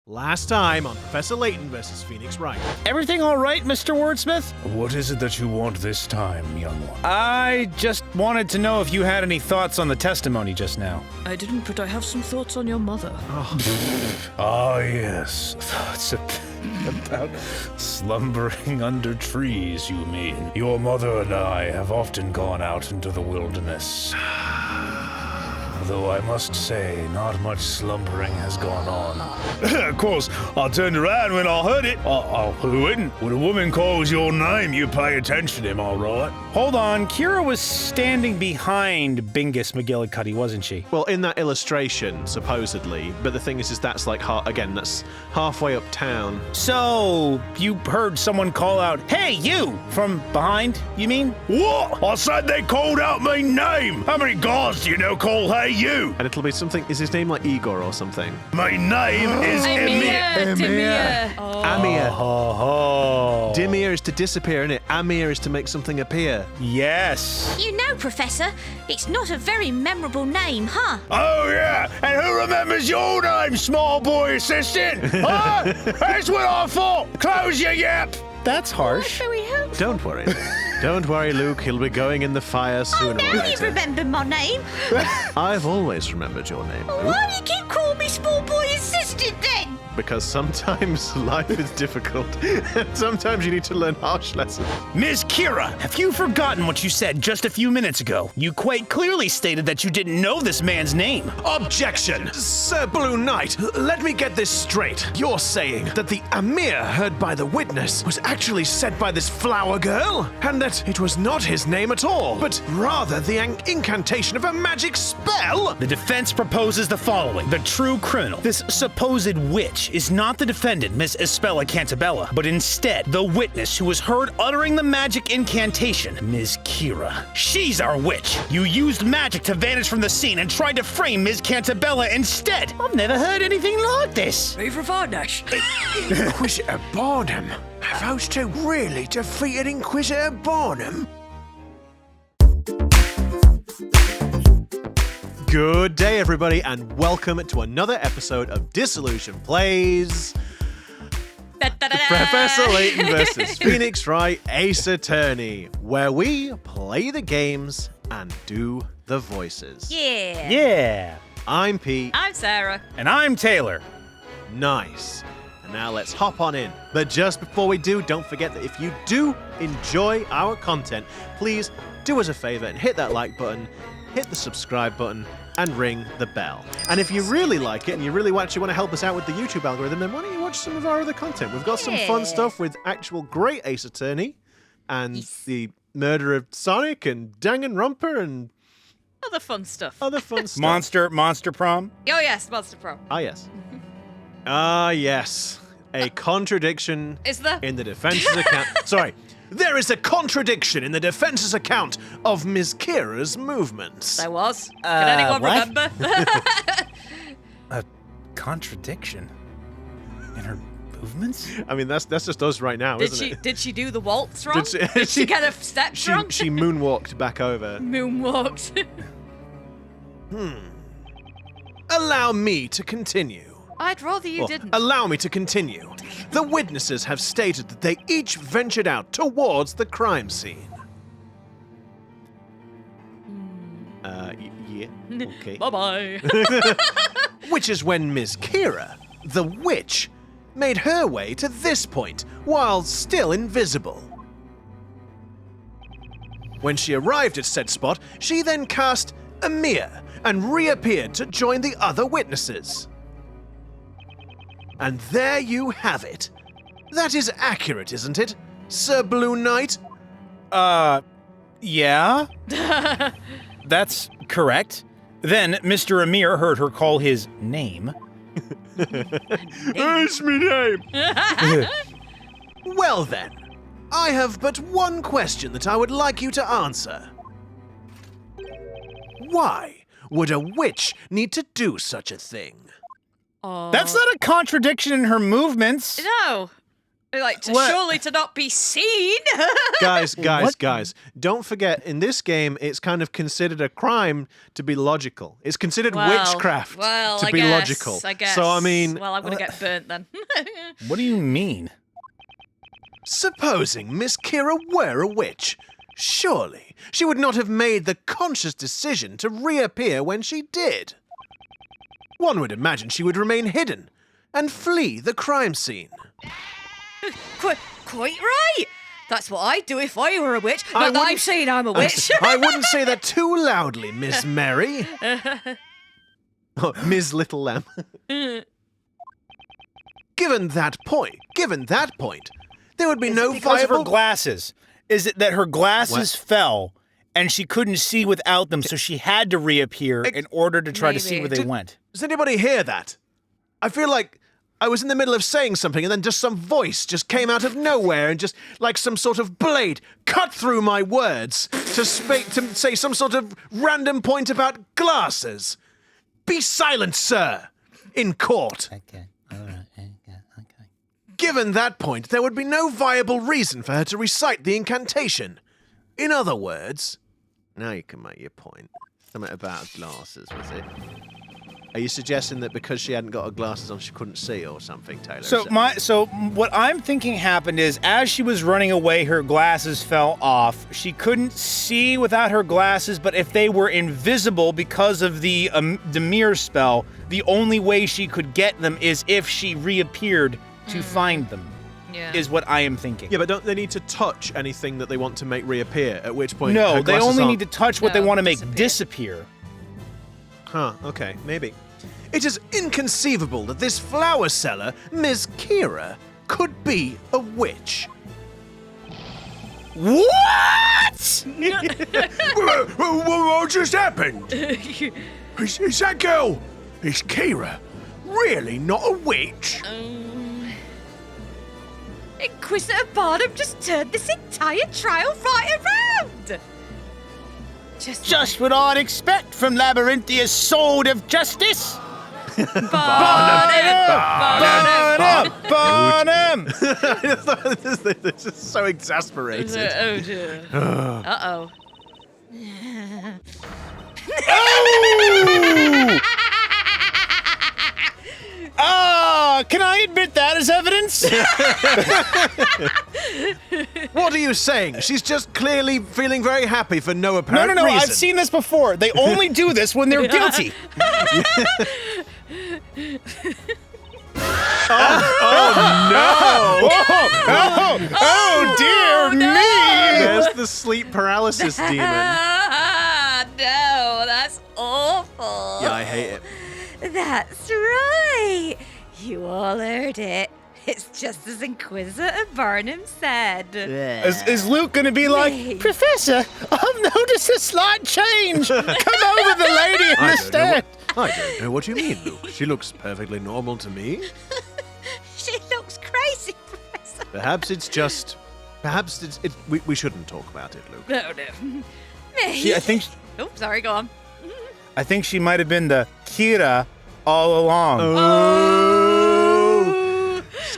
Last time on Professor Layton versus Phoenix Wright. Everything all right, Mr. Wordsmith? What is it that you want this time, young one? I just wanted to know if you had any thoughts on the testimony just now. I didn't, but I have some thoughts on your mother. Ah, yes. Thoughts about slumbering under trees, you mean? Your mother and I have often gone out into the wilderness. Though I must say, not much slumbering has gone on. Of course, I turned around when I heard it. Who wouldn't? When a woman calls your name, you pay attention, am I right? Hold on, Kira was standing behind Bingus McGillicuddy, wasn't she? Well, in that illustration, supposedly, but the thing is that's like, that's halfway uptown. So, you heard someone call out, "Hey, you!" from behind, you mean? What? I said they called out my name! How many guys do you know call hey you? And it'll be something, is his name like Igor or something? My name is Emir. Amir. Oh. Dimir is to disappear, innit? Amir is to make something appear. Yes. You know, Professor, it's not a very memorable name, huh? Oh yeah, and who remembers your name, small boy assistant? Huh? That's what I thought. Close your yap. That's harsh. So we hope. Don't worry. Don't worry, Luke. He'll be going in the fire Oh, sooner or now you later. remember my name. I've always remembered your name, Luke. Why do you keep calling me small boy assistant then? Because sometimes life is difficult. And sometimes you need to learn harsh lessons. Ms. Kira, have you forgotten what you said just a few minutes ago? You quite clearly stated that you didn't know this man's name. Objection! Sir Blue Knight, let me get this straight. You're saying that the Amir heard by the witness was actually said by this flower girl? And that it was not his name at all, but rather the incantation of a magic spell? The defense proposes the following. The true criminal, this supposed witch, is not the defendant, Miss Espella Cantabella, but instead the witness who was heard uttering the magic incantation, Ms. Kira. She's our witch. You used magic to vanish from the scene and tried to frame Ms. Cantabella instead. I've never heard anything like this. Pay for Vardash. Inquisitor Barnum? Have those two really defeated Inquisitor Barnum? Good day, everybody, and welcome to another episode of Disillusion Plays Professor Layton versus Phoenix Wright Ace Attorney, where we play the games and do the voices. Yeah. Yeah. I'm Pete. I'm Sarah. And I'm Taylor. Nice. And now let's hop on in. But just before we do, don't forget that if you do enjoy our content, please do us a favor and hit that like button, hit the subscribe button, and ring the bell. And if you really like it and you really actually want to help us out with the YouTube algorithm, then why don't you watch some of our other content? We've got some fun stuff with actual great Ace Attorney and the murder of Sonic and Danganronpa and Other fun stuff. other fun stuff. Monster Prom. Oh yes, Monster Pro. Ah, yes. Ah, yes. A contradiction Is there? in the defense's account. Sorry. There is a contradiction in the defense's account of Ms. Kira's movements. There was. Can anyone what? remember? A contradiction in her movements? I mean, that's just us right now, isn't it? Did she do the waltz wrong? Did Did she- she get a step wrong? She moonwalked back over. Moonwalked. Allow me to continue. I'd rather you Well, didn't. allow me to continue. The witnesses have stated that they each ventured out towards the crime scene. Yeah. Okay. Bye-bye. Which is when Ms. Kira, the witch, made her way to this point while still invisible. When she arrived at said spot, she then cast Amir and reappeared to join the other witnesses. And there you have it. That is accurate, isn't it, Sir Blue Knight? Yeah. That's correct. Then Mr. Amir heard her call his name. That's my name. Well then, I have but one question that I would like you to answer. Why would a witch need to do such a thing? That's not a contradiction in her movements. No. Like, What? surely to not be seen. Guys, don't forget, in this game, it's kind of considered a crime to be logical. It's considered witchcraft to be logical. I guess. So, I mean, Well, I'm going to get burnt then. What do you mean? supposing Miss Kira were a witch, surely she would not have made the conscious decision to reappear when she did. One would imagine she would remain hidden and flee the crime scene. Quite right. That's what I'd do if I were a witch. I Not that I'm wouldn't- saying I'm a witch. I wouldn't say that too loudly, Miss Mary. Oh, Ms. Little Lamb. Given that point, there would be no Because of her viable... glasses. Is it that her glasses What? fell and she couldn't see without them, so she had to reappear in order to try to see where Maybe. they went? Does anybody hear that? I feel like I was in the middle of saying something and then just some voice just came out of nowhere and just like some sort of blade cut through my words to say some sort of random point about glasses. Be silent, sir, in court. Okay. All right. Okay. Given that point, there would be no viable reason for her to recite the incantation. In other words, now you can make your point. Something about glasses, was it? Are you suggesting that because she hadn't got her glasses on, she couldn't see or something, Taylor? So what I'm thinking happened is, as she was running away, her glasses fell off. She couldn't see without her glasses, but if they were invisible because of the mirror spell, the only way she could get them is if she reappeared to find them. Yeah. Is what I am thinking. Yeah, but don't they need to touch anything that they want to make reappear? At which point, No, her they glasses only aren't- need to touch what they No, want to make disappear. disappear. Huh, okay, maybe. It is inconceivable that this flower seller, Ms. Kira, could be a witch. What? What just happened? Is that girl, is Kira, really not a witch? Inquisitor Barnum just turned this entire trial right around. Just what I'd expect from Labyrinthia's Sword of Justice. Barnum! This is so exasperated. Oh dear. Uh-oh. Can I admit that as evidence? What are you saying? She's just clearly feeling very happy for no apparent No, reason. I've seen this before. They only do this when they're guilty. Oh, dear me! There's the sleep paralysis demon. No, that's awful. Yeah, I hate it. That's right. You all heard it. It's just as Inquisitor Barnum said. Is Luke going to be like, Professor, I've noticed a slight change. Come over the lady in the stand. I don't know what you mean, Luke. She looks perfectly normal to me. She looks crazy, Professor. Perhaps it's just... We shouldn't talk about it, Luke. No. I think Oh, sorry, go on. she might have been the Kira all along. Oh!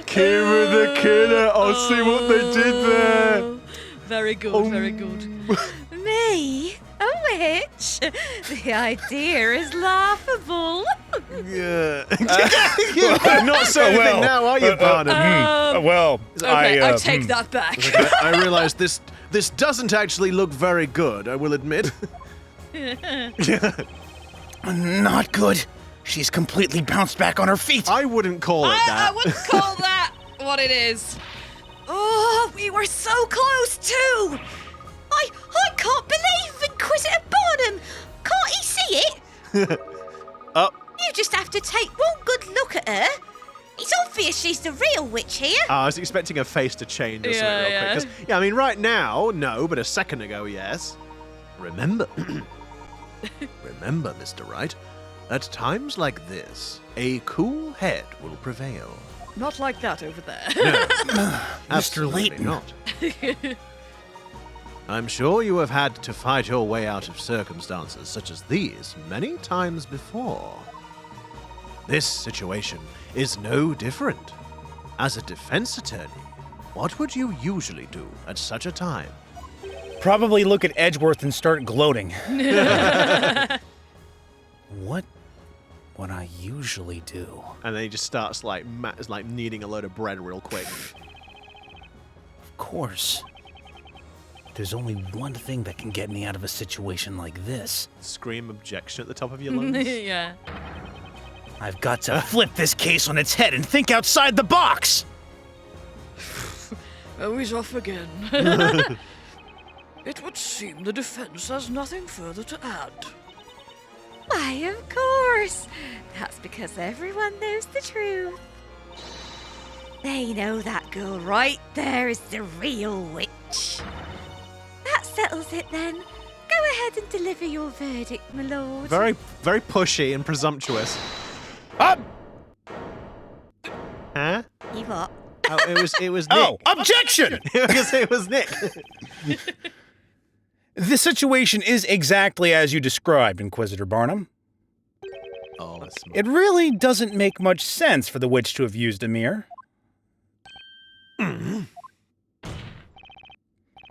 Kira the killer. I'll see what they did there. Very good, very good. Me? A witch? The idea is laughable. Yeah. You're not saying anything now, are you, Barnum? Well, Okay, I take that back. I realize this doesn't actually look very good, I will admit. Not good. She's completely bounced back on her feet. I wouldn't call it I that. wouldn't call that what it is. Oh, we were so close too. I can't believe Inquisitor Barnum. Can't he see it? You just have to take one good look at her. It's obvious she's the real witch here. I was expecting her face to change or something real quick. 'Cause, I mean, right now, no, but a second ago, yes. Remember, Mr. Wright, at times like this, a cool head will prevail. Not like that over there. No, absolutely Layton. not. I'm sure you have had to fight your way out of circumstances such as these many times before. This situation is no different. As a defense attorney, What would you usually do at such a time? Probably look at Edgeworth and start gloating. What would I usually do? And then he just starts like kneading a load of bread real quick. Of course. There's only one thing that can get me out of a situation like this. Scream objection at the top of your lungs. Yeah. I've got to flip this case on its head and think outside the box! Oh, he's off again. It would seem the defense has nothing further to add. Why, of course. That's because everyone knows the truth. They know that girl right there is the real witch. That settles it then. Go ahead and deliver your verdict, my lord. Very, very pushy and presumptuous. Up! Huh? You what? Oh, it was Nick. Oh, objection! It was Nick. The situation is exactly as you described, Inquisitor Barnum. Oh, that's smart. It really doesn't make much sense for the witch to have used a mirror.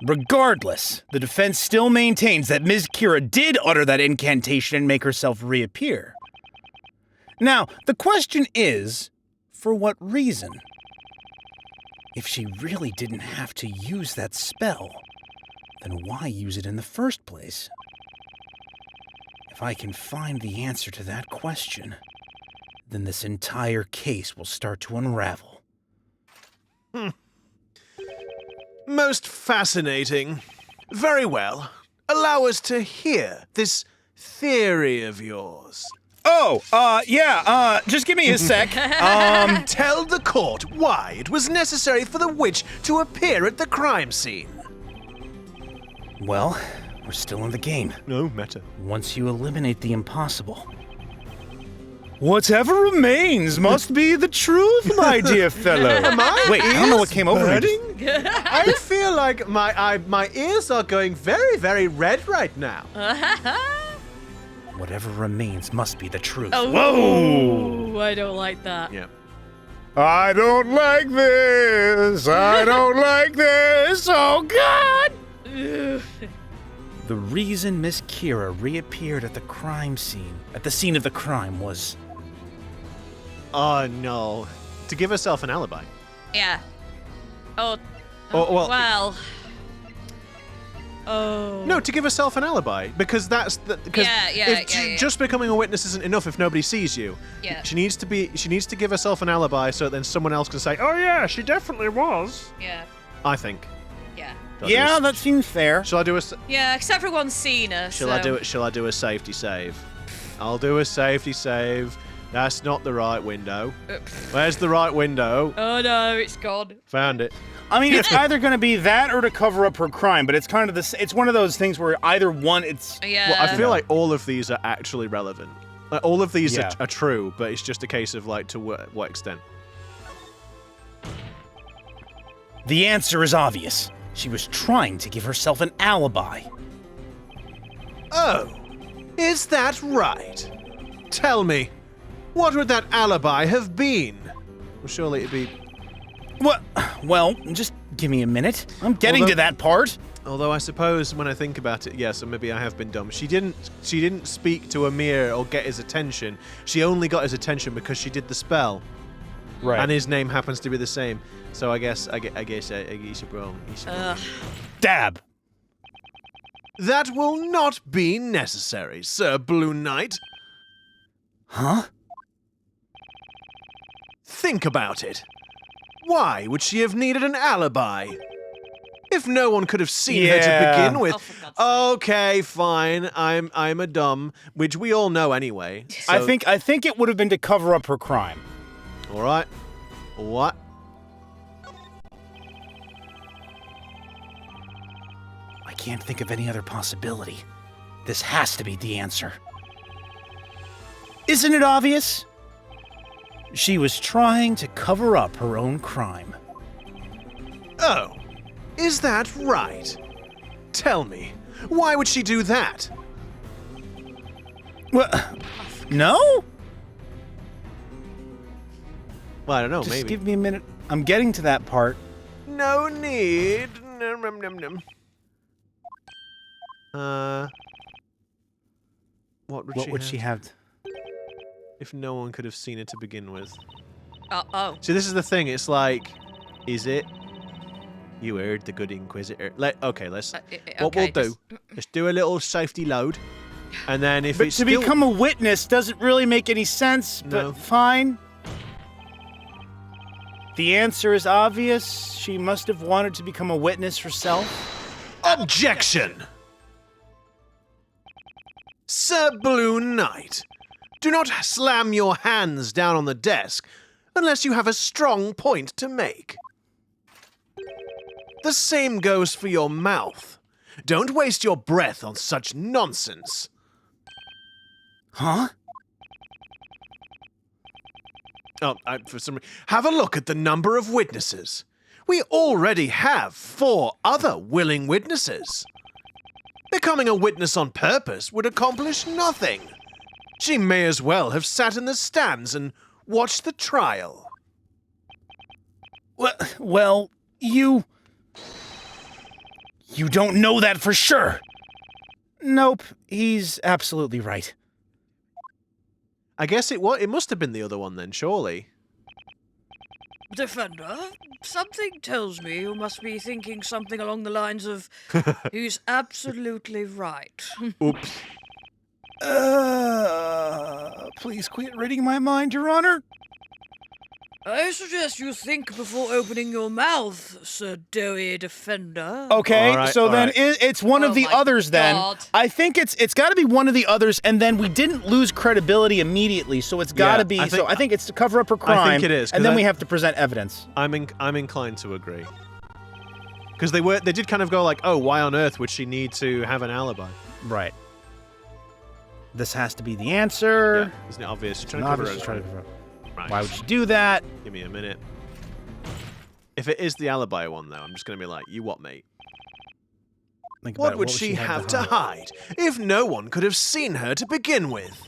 Regardless, the defense still maintains that Ms. Kira did utter that incantation and make herself reappear. Now, the question is, for what reason? If she really didn't have to use that spell, then why use it in the first place? If I can find the answer to that question, then this entire case will start to unravel. Most fascinating. Very well. Allow us to hear this theory of yours. Just give me a sec. Tell the court why it was necessary for the witch to appear at the crime scene. Well, we're still in the game. No matter. Once you eliminate the impossible, whatever remains must be the truth, my dear fellow. Wait, I don't know what came over me. I feel like my ears are going very, very red right now. Whatever remains must be the truth. Oh, Whoa! I don't like that. Yeah. I don't like this. I don't like this. Oh, God! The reason Miss Kira reappeared at the crime scene, at the scene of the crime, was... Oh, no. To give herself an alibi. Yeah. Oh. well- Oh. No, to give herself an alibi, because that's the because Yeah, just becoming a witness isn't enough if nobody sees you. Yeah. She needs to give herself an alibi so then someone else can say, "Oh yeah, she definitely was." Yeah. I think. Yeah. Yeah, that seems fair. Shall I do a Yeah, except for one's seen her. Shall I do it? Shall I do a safety save? I'll do a safety save. That's not the right window. Where's the right window? Oh no, it's gone. Found it. I mean, it's either going to be that or to cover up her crime, but it's kind of it's one of those things where either one, it's... Yeah. Well, I feel like all of these are actually relevant. Like, all of these Yeah. are true, but it's just a case of like to what extent. The answer is obvious. She was trying to give herself an alibi. Oh, is that right? Tell me, what would that alibi have been? Well, surely it'd be... What? Well, just give me a minute. I'm getting Although- to that part. Although I suppose when I think about it, yes, and maybe I have been dumb. She didn't speak to Amir or get his attention. She only got his attention because she did the spell. Right. And his name happens to be the same. So I guess you're wrong. Dab. That will not be necessary, Sir Blue Knight. Huh? Think about it. Why would she have needed an alibi? If no one could have seen her to Yeah. begin with. Oh, for God's sake. Okay, fine. I'm a dumb, which we all know anyway. I So- think it would have been to cover up her crime. All right. What? I can't think of any other possibility. This has to be the answer. Isn't it obvious? She was trying to cover up her own crime. Oh, is that right? Tell me, why would she do that? Well, no? Well, I don't know, Just maybe. give me a minute. I'm getting to that part. No need. Nom, nom, nom, nom. What would she have if no one could have seen it to begin with? Oh. See, this is the thing. It's like, is it? You heard the good Inquisitor. Okay, let's. What we'll do, let's do a little safety load, and then if But it's to still... become a witness doesn't really make any sense, No. but fine. The answer is obvious. She must have wanted to become a witness herself. Objection! Sir Blue Knight, do not slam your hands down on the desk unless you have a strong point to make. The same goes for your mouth. Don't waste your breath on such nonsense. Huh? Oh, have a look at the number of witnesses. We already have 4 other willing witnesses. Becoming a witness on purpose would accomplish nothing. She may as well have sat in the stands and watched the trial. Well, you don't know that for sure. Nope, he's absolutely right. I guess it must have been the other one then, surely. Defender, something tells me you must be thinking something along the lines of, he's absolutely right. Oops. Please quit reading my mind, Your Honor. I suggest you think before opening your mouth, Sir Doughy Defender. Okay, All right, so all then right. it's one of Oh the my others then. God. I think it's got to be one of the others, and then we didn't lose credibility immediately, so it's got to Yeah, be. I think- I think it's to cover up her crime. it is, 'cause and then I- we have to present evidence. I'm inclined to agree. Because they did kind of go like, oh, why on earth would she need to have an alibi? Right. This has to be the answer. Yeah, isn't it obvious? She's trying It's to cover obvious she's trying it. to cover up. Right. Why would she do that? Give me a minute. If it is the alibi one, though, I'm just going to be like, you what, mate? Think about What it. would she have to hide if no one could have seen her to begin with?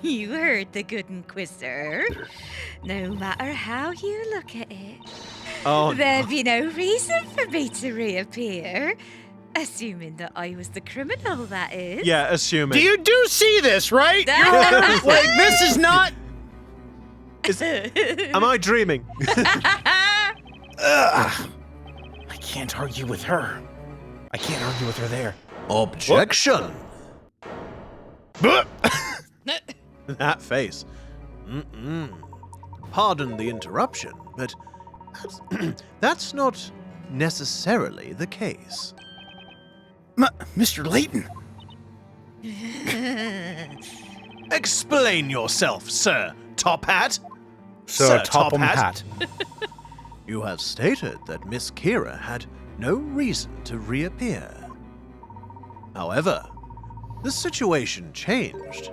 You heard the good Inquisitor. No matter how you look at it, Oh, there'd be no reason for me to reappear. Assuming that I was the criminal, that is. yeah, assuming. You do see this, right? That- Like, this is not... Am I dreaming? I can't argue with her. I can't argue with her there. Objection! That face. Pardon the interruption, but that's not necessarily the case. Mr. Layton. Explain yourself, Sir Top Hat. Sir Topham Hat. You have stated that Miss Kira had no reason to reappear. However, the situation changed,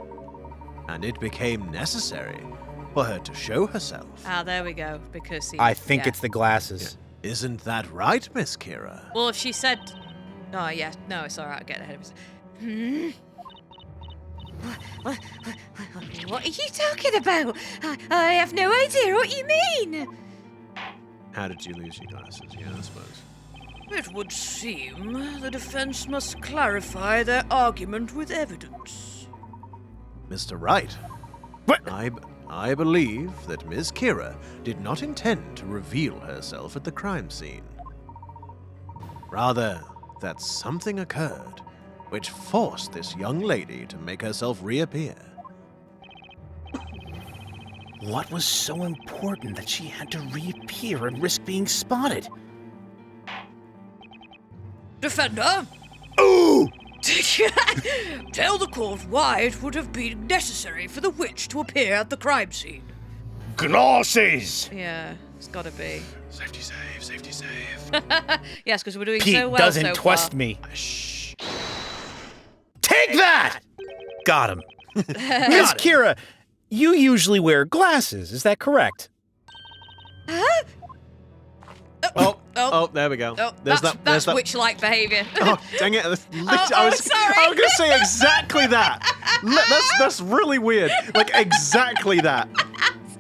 and it became necessary for her to show herself. Ah, there we go. Because he, I think yeah. it's the glasses. Isn't that right, Miss Kira? Well, if she said, oh yeah, no, it's all right. I'll get ahead of it. What are you talking about? I have no idea what you mean. How did you lose your glasses? Yeah, I suppose. It would seem the defense must clarify their argument with evidence. Mr. Wright. What? I believe that Miss Kira did not intend to reveal herself at the crime scene. Rather, that something occurred which forced this young lady to make herself reappear. What was so important that she had to reappear and risk being spotted? Defender, Ooh! tell the court why it would have been necessary for the witch to appear at the crime scene. Glasses! Yeah, it's got to be. Safety save, safety save. Yes, because we're doing Pete so well doesn't so twist far. me. Shh. Take that! Got him. Miss Kira, you usually wear glasses, is that correct? Oh, there we go. Oh, There's that's there's witch-like behaviour. Oh, dang it. I was sorry. going to say exactly that. That's really weird. Like, exactly that.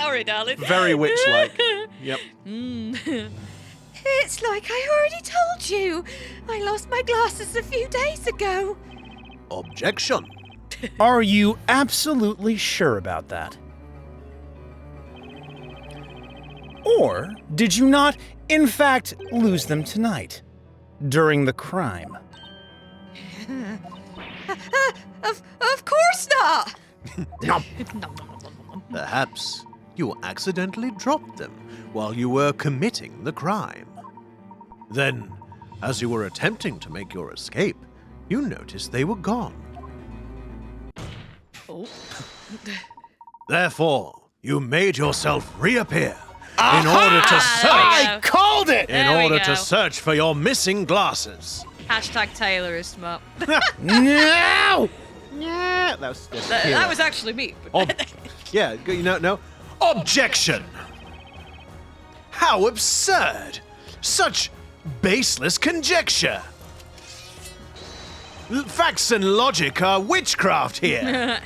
Sorry. Sorry, darling. Very witch-like. Yep. It's like I already told you. I lost my glasses a few days ago. Objection. Are you absolutely sure about that? Or did you not, in fact, lose them tonight, during the crime? Of course not. Perhaps you accidentally dropped them while you were committing the crime. Then, as you were attempting to make your escape, you noticed they were gone. Therefore, you made yourself reappear in order to search. I called it! In There we order go. to search for your missing glasses. Hashtag Taylor is smart. No! Yeah, that was That was actually me. but- Yeah, no. Objection! How absurd! Such baseless conjecture! Facts and logic are witchcraft here.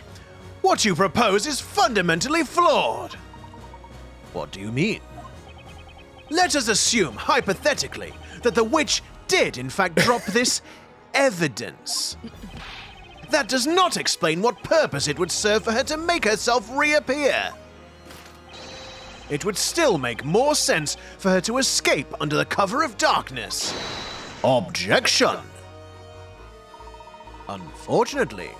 What you propose is fundamentally flawed. What do you mean? Let us assume, hypothetically, that the witch did in fact drop this evidence. That does not explain what purpose it would serve for her to make herself reappear. It would still make more sense for her to escape under the cover of darkness. Objection! Unfortunately,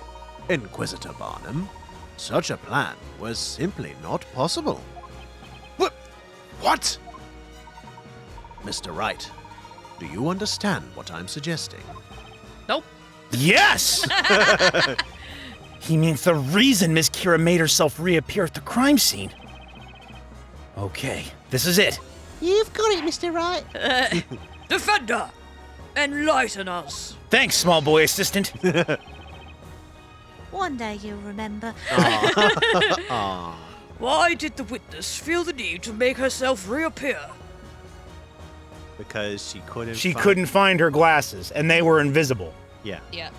Inquisitor Barnum, such a plan was simply not possible. What? Mr. Wright, do you understand what I'm suggesting? Nope. Yes! He means the reason Miss Kira made herself reappear at the crime scene. Okay, this is it. You've got it, Mr. Wright. Defender, enlighten us. Thanks, small boy assistant. One day you'll remember. Why did the witness feel the need to make herself reappear? Because she couldn't. She couldn't find her glasses, and they were invisible. Yeah. Yeah.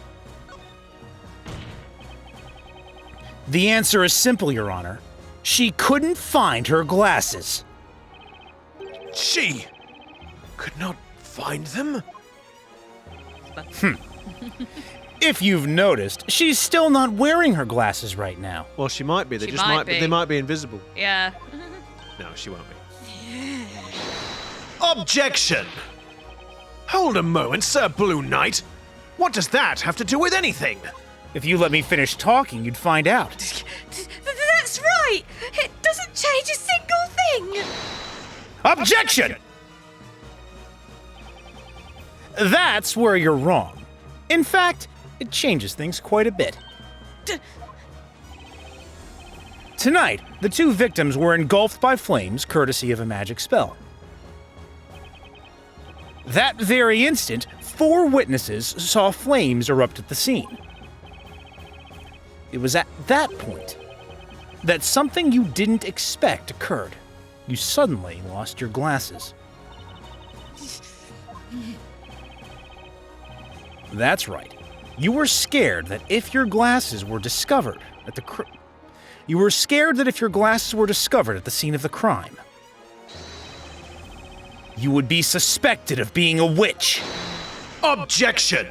The answer is simple, Your Honor. She couldn't find her glasses. She could not find them. If you've noticed, she's still not wearing her glasses right now. Well, she might be. They She just might might be. be. They might be invisible. Yeah. No, she won't be. Objection! Hold a moment, Sir Blue Knight. What does that have to do with anything? If you let me finish talking, you'd find out. That's right. It doesn't change a single thing. Objection! That's where you're wrong. In fact, it changes things quite a bit. Tonight, the two victims were engulfed by flames courtesy of a magic spell. That very instant, 4 witnesses saw flames erupt at the scene. It was at that point that something you didn't expect occurred. You suddenly lost your glasses. That's right. You were scared that if your glasses were discovered at the scene of the crime, you would be suspected of being a witch. Objection!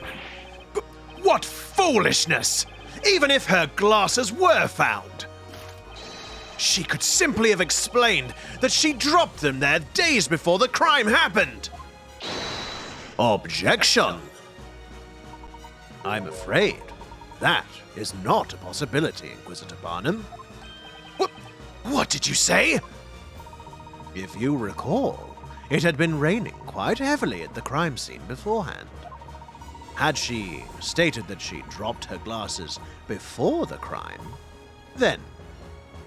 What foolishness! Even if her glasses were found, she could simply have explained that she dropped them there days before the crime happened. Objection! I'm afraid that is not a possibility, Inquisitor Barnum. What did you say? If you recall, it had been raining quite heavily at the crime scene beforehand. Had she stated that she dropped her glasses before the crime, then,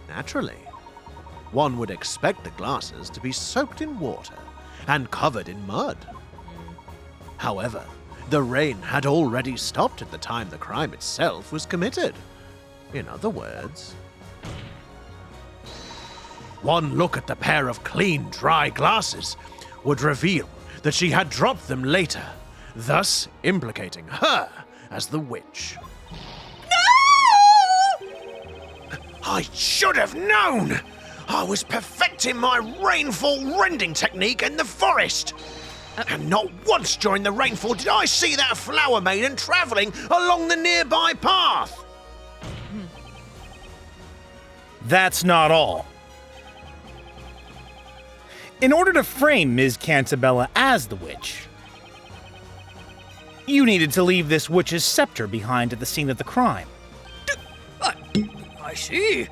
naturally, one would expect the glasses to be soaked in water and covered in mud. However, the rain had already stopped at the time the crime itself was committed. In other words, one look at the pair of clean, dry glasses would reveal that she had dropped them later, thus implicating her as the witch. No! I should have known! I was perfecting my rainfall rending technique in the forest. And not once during the rainfall did I see that flower maiden travelling along the nearby path. That's not all. In order to frame Ms. Cantabella as the witch, you needed to leave this witch's scepter behind at the scene of the crime. I see.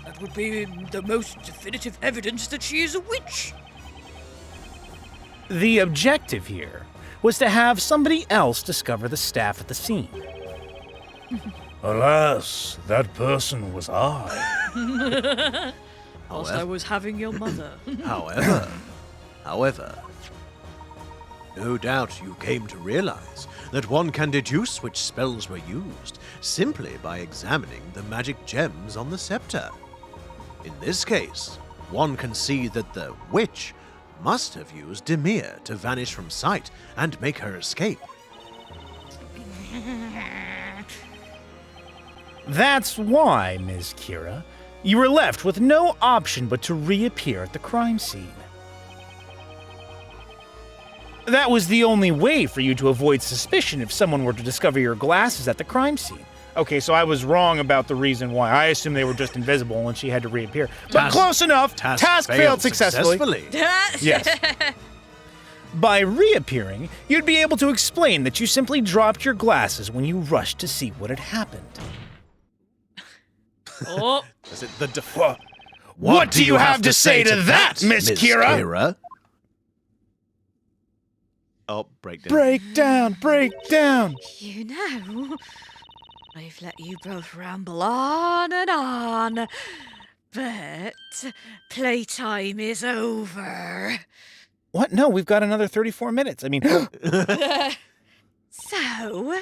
That would be the most definitive evidence that she is a witch. The objective here was to have somebody else discover the staff at the scene. Alas, that person was I. Whilst I was having your mother. However, no doubt you came to realize that one can deduce which spells were used simply by examining the magic gems on the scepter. In this case, one can see that the witch must have used Demir to vanish from sight and make her escape. That's why, Ms. Kira, you were left with no option but to reappear at the crime scene. That was the only way for you to avoid suspicion if someone were to discover your glasses at the crime scene. Okay, so I was wrong about the reason why. I assumed they were just invisible and she had to reappear. But close enough. Task failed successfully. Yes. By reappearing, you'd be able to explain that you simply dropped your glasses when you rushed to see what had happened. Oh. Is it the What do you have to say to that, Miss Kira? Oh, breakdown. Break down. You know, I've let you both ramble on and on, but playtime is over. What? No, we've got another 34 minutes. I mean, So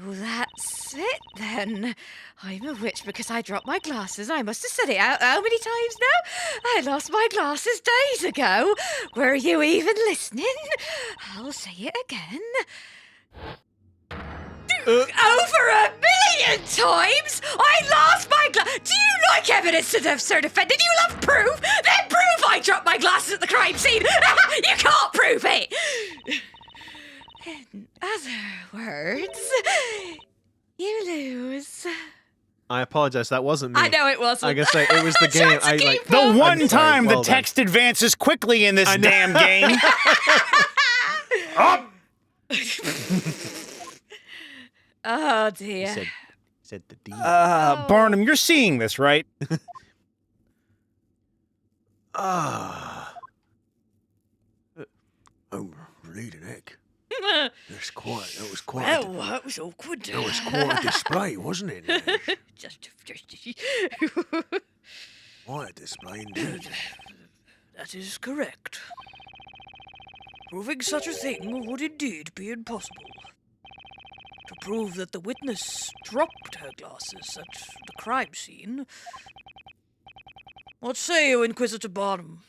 that's it then. I'm a witch because I dropped my glasses. I must have said it out how many times now? I lost my glasses days ago. Were you even listening? I'll say it again. Over 1 million times! I lost my glasses! Do you like evidence to the absurd offended? Do you love proof? Then prove I dropped my glasses at the crime scene! You can't prove it! In other words, you lose. I apologize, that wasn't me. I know it wasn't. I guess it was the game. the one time well the text advances quickly in this damn game. Oh dear. He said the D. Barnum, you're seeing this, right? Oh, bleeding heck. That was quite Well, that was awkward. quite a display, wasn't it? Just. Quite a display indeed. That is correct. Proving such a thing would indeed be impossible. To prove that the witness dropped her glasses at the crime scene. What say you, Inquisitor Barnum?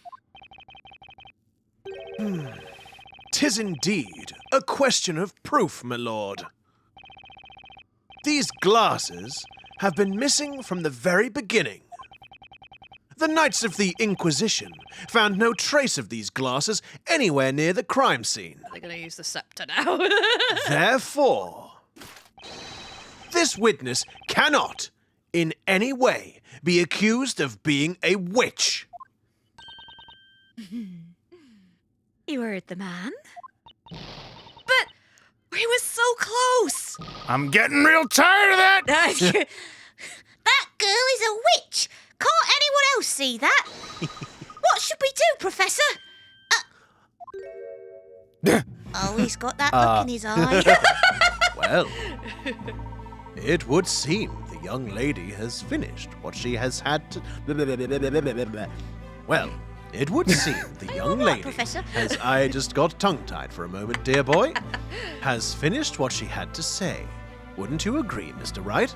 'Tis indeed a question of proof, my lord. These glasses have been missing from the very beginning. The Knights of the Inquisition found no trace of these glasses anywhere near the crime scene. They're going to use the scepter now. Therefore, this witness cannot, in any way, be accused of being a witch. You heard the man. But we were so close. I'm getting real tired of that. That girl is a witch. Can't anyone else see that? What should we do, Professor? Oh, he's got that look in his eye. Well, it would seem the young lady has finished what she has had to... Well, it would seem the young what, lady, Professor? as I just got tongue-tied for a moment, dear boy, has finished what she had to say. Wouldn't you agree, Mr. Wright?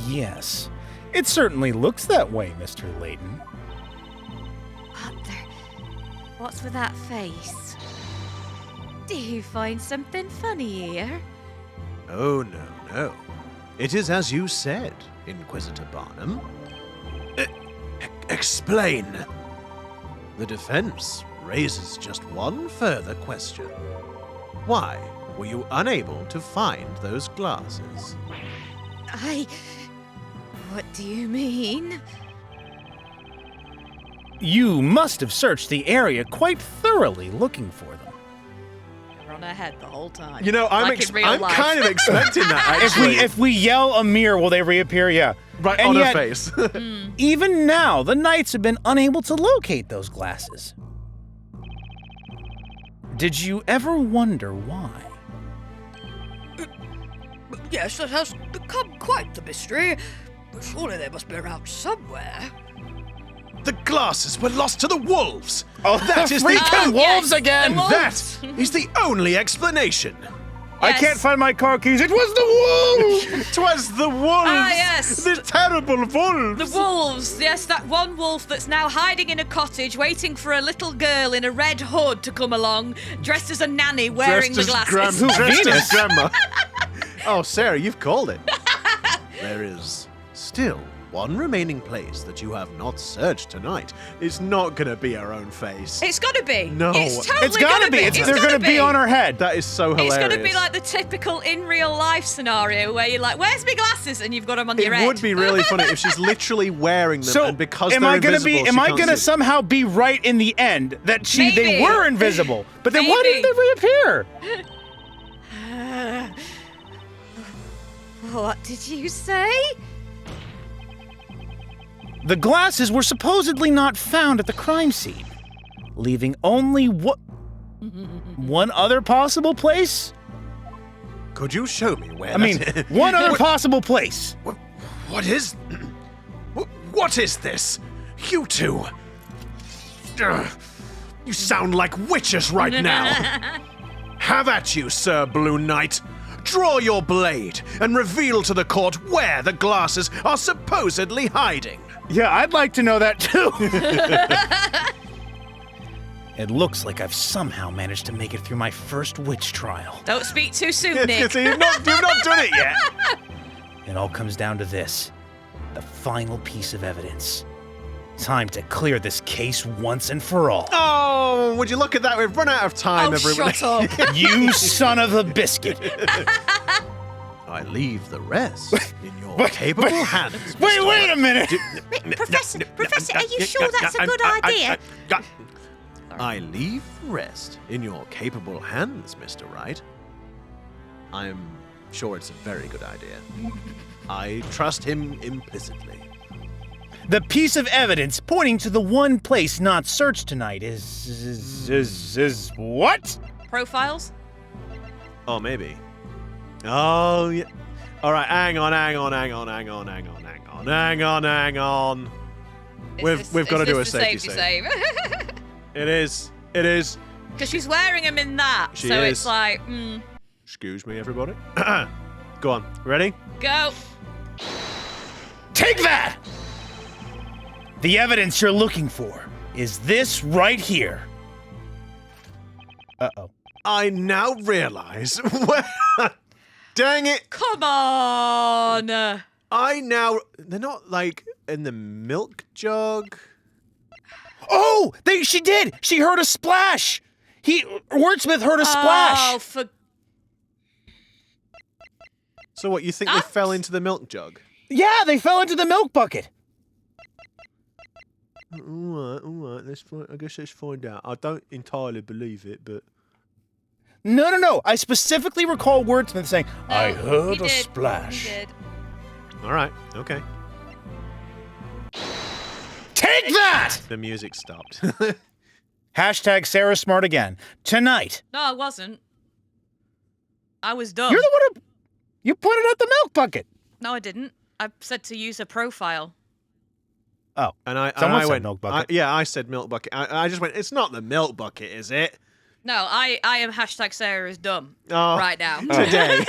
Yes, it certainly looks that way, Mr. Layton. What's with that face? Do you find something funny here? Oh, no. It is as you said, Inquisitor Barnum. Explain. The defense raises just one further question. Why were you unable to find those glasses? What do you mean? You must have searched the area quite thoroughly looking for them. We're on our head the whole time. You know, I'm like in real I'm life. kind of expecting that, actually. If we yell Amir, will they reappear? Yeah. right and on her yet- face. Even now, the knights have been unable to locate those glasses. Did you ever wonder why? Yes, that has become quite the mystery. But surely they must be around somewhere. The glasses were lost to the wolves. Oh, that is freaking the wolves yes, again! the wolves. That is the only explanation. I Yes. can't find my car keys. It was the wolves! 'Twas the wolves. Ah, yes. The terrible wolves. The wolves, yes, that one wolf that's now hiding in a cottage waiting for a little girl in a red hood to come along, dressed as a nanny wearing the glasses. Dressed Venus? as grandma. Oh, Sarah, you've called it. There is still one remaining place that you have not searched tonight. It's not gonna be our own face. It's gotta be. No. It's totally It's gotta be. It's They're gotta gonna be on our head. That is so hilarious. It's gonna be like the typical in real life scenario where you're like, "Where's my glasses?" and you've got them on your It head. would be really funny if she's literally wearing them, So, and because am they're I gonna invisible, be? Am she I can't gonna see. somehow be right in the end that they Maybe. were invisible? But then why Maybe. didn't they reappear? What did you say? The glasses were supposedly not found at the crime scene, leaving only one other possible place. Could you show me where? I mean, one other possible place. What is? What is this? You two. Ugh, you sound like witches right now. Have at you, Sir Blue Knight. Draw your blade and reveal to the court where the glasses are supposedly hiding. Yeah, I'd like to know that too. It looks like I've somehow managed to make it through my first witch trial. Don't speak too soon, Nick. See, you've not done it yet. It all comes down to this, the final piece of evidence. Time to clear this case once and for all. Oh, would you look at that? We've run out of time, Oh, everybody. shut up. You son of a biscuit. I leave the rest in your capable hands. Wait a minute. Professor, are you sure that's a good idea? I leave the rest in your capable hands, Mr. Wright. I'm sure it's a very good idea. I trust him implicitly. The piece of evidence pointing to the one place not searched tonight is what? Profiles? Oh, maybe. Oh, yeah. All right, hang on. We've got to do a safety save. It is. Because she's wearing them in that, She so is. it's like, Excuse me, everybody. Go on. Ready? go. Take that! The evidence you're looking for is this right here. Uh-oh. I now realize. Dang it! Come on. They're not like in the milk jug. Oh, she did. She heard a splash. Wordsmith heard a splash. Oh, for So what? You think they fell into the milk jug? Yeah, they fell into the milk bucket. All right. I guess let's find out. I don't entirely believe it, but No. I specifically recall Wordsmith saying, I No, heard he a did. splash. He did. all right, okay. Take that! The music stopped. Hashtag Sarah Smart again. Tonight. No, I wasn't. I was dumb. You're the one who... You pointed out the milk bucket. No, I didn't. I said to use a profile. Oh. And Someone I said went milk bucket. I said milk bucket. I just went. It's not the milk bucket, is it? No, I am hashtag Sarah is dumb Oh, right now. Today,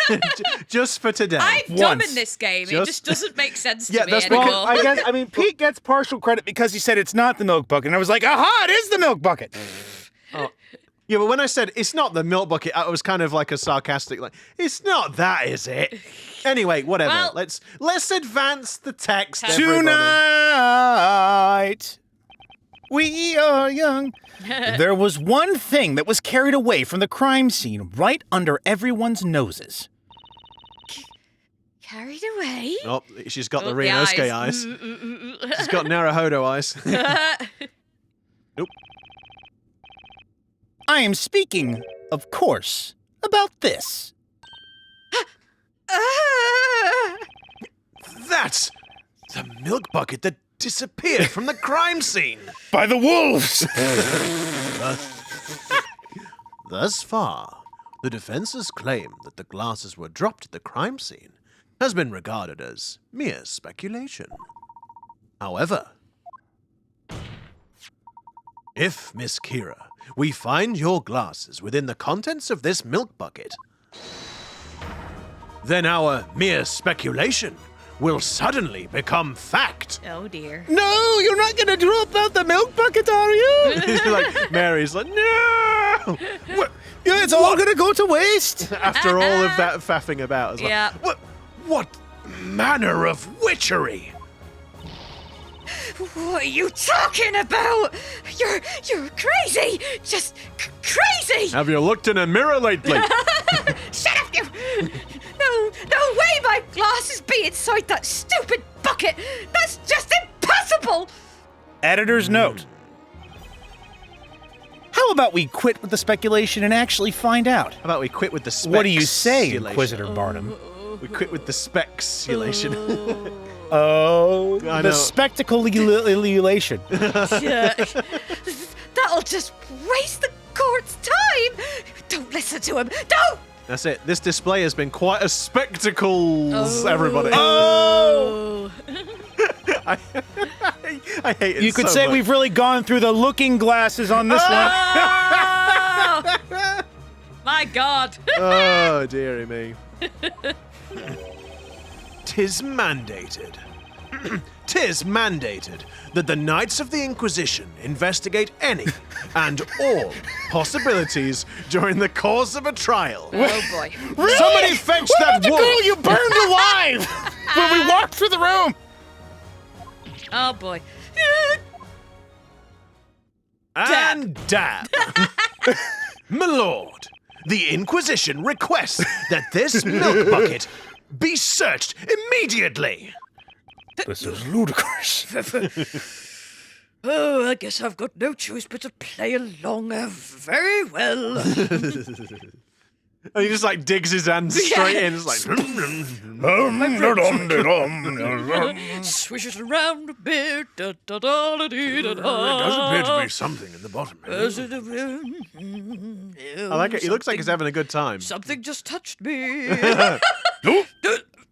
just for today. I'm dumb Once. in this game. It Just- just doesn't make sense to Yeah, me that's anymore. Well, Pete gets partial credit because he said it's not the milk bucket. And I was like, aha, it is the milk bucket. Yeah, but when I said it's not the milk bucket, I was kind of like a sarcastic, like, it's not that, is it? Anyway, whatever. Well- let's advance the text, everybody. Tonight, we are young. There was one thing that was carried away from the crime scene right under everyone's noses. Carried away? Oh, she's got the Oh, Riosuke eyes. She's got Naruhodo eyes. Nope. I am speaking, of course, about this. That's the milk bucket that disappeared from the crime scene. By the wolves! Thus far, the defense's claim that the glasses were dropped at the crime scene has been regarded as mere speculation. However, if, Miss Kira, we find your glasses within the contents of this milk bucket, then our mere speculation will suddenly become fact. Oh dear. No, you're not gonna drop out the milk bucket, are you? Like, Mary's like, no! What? Yeah, it's all gonna go to waste. After all of that faffing about. It's like, Yeah. What manner of witchery? What are you talking about? You're crazy! Just crazy! Have you looked in a mirror lately? Shut up, you! No way my glasses be inside that stupid bucket! That's just impossible! Editor's note. How about we quit with the speculation and actually find out? How about we quit with the speculation? What do you say, Inquisitor Barnum? We quit with the speculation. Oh, I the know. spectacle-elation. That'll just waste the court's time! Don't listen to him! Don't! That's it. This display has been quite a spectacle, everybody. Oh! I hate it You could so say much. we've really gone through the looking glasses on this one. Oh! My God! Oh, dearie me. Tis mandated. Tis mandated that the Knights of the Inquisition investigate any and all possibilities during the course of a trial. Oh boy. Somebody fetch What that about the wolf! girl you burned alive when we walked through the room? Oh boy. And dab. My lord, the Inquisition requests that this milk bucket be searched immediately. This is ludicrous. Oh, I guess I've got no choice but to play along very well. And he just like digs his hand straight in. It's like, Swish it around a bit. Da, da, da, da, dee, da, da. something in the bottom. I like it. He looks like he's having a good time. Something just touched me. No.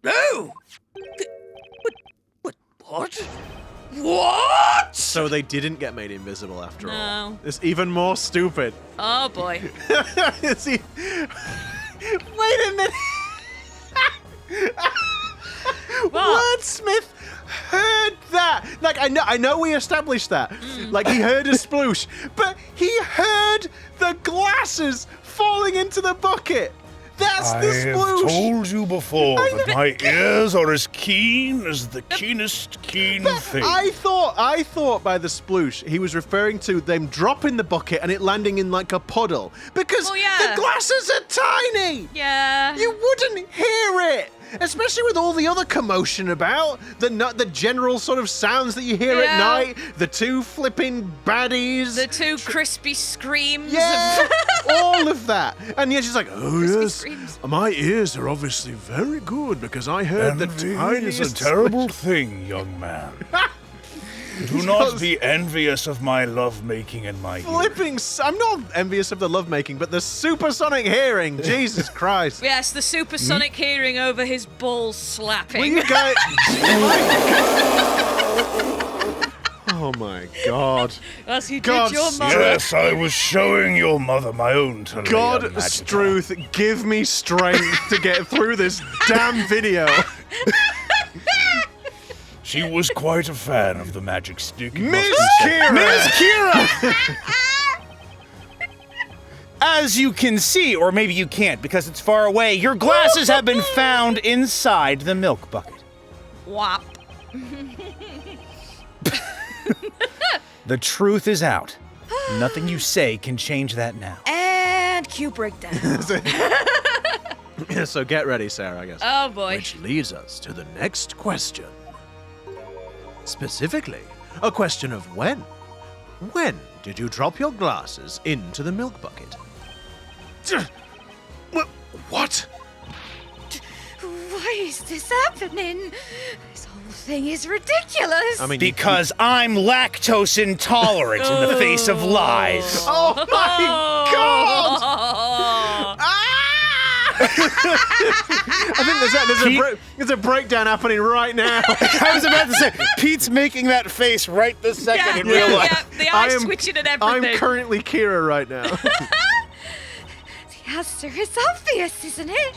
No. What? What? So they didn't get made invisible after all. No. It's even more stupid. Oh boy. Wait a minute. Wordsmith heard that. Like I know we established that. Like he heard a sploosh, but he heard the glasses falling into the bucket. That's the I have sploosh. told you before that my ears are as keen as the keenest keen thing. I thought by the sploosh he was referring to them dropping the bucket and it landing in like a puddle because Oh, yeah. the glasses are tiny. Yeah. You wouldn't hear it, especially with all the other commotion about the general sort of sounds that you hear Yeah. at night. The two flipping baddies. The two crispy screams. Yeah, all of that. And yet she's like, oh Crispy yes, screams. my ears are obviously very good because I heard Envy the tiniest. is a terrible thing, young man. Do not be envious of my lovemaking and my Flipping, I'm not envious of the lovemaking, but the supersonic hearing. Jesus Christ. Yes, the supersonic hearing over his balls slapping. Will you guys? Oh my God. As he God, did your mother. Yes, I was showing your mother my own Talia God, magic. Struth, give me strength to get through this damn video. She was quite a fan of the magic stick. it must Miss be said. Kira! Miss Kira! As you can see, or maybe you can't because it's far away, your glasses have been found inside the milk bucket. Whop. The truth is out. Nothing you say can change that now. And cue breakdown. So get ready, Sarah, I guess. Oh boy. Which leads us to the next question. Specifically, a question of when. When did you drop your glasses into the milk bucket? What? Why is this happening? This whole thing is ridiculous. I mean, Because I'm lactose intolerant in the face of lies. Oh my God! I think there's a breakdown happening right now. I was about to say, Pete's making that face right this second in real life. Yeah, the eyes switching and everything. I'm currently Kira right now. The answer is obvious, isn't it?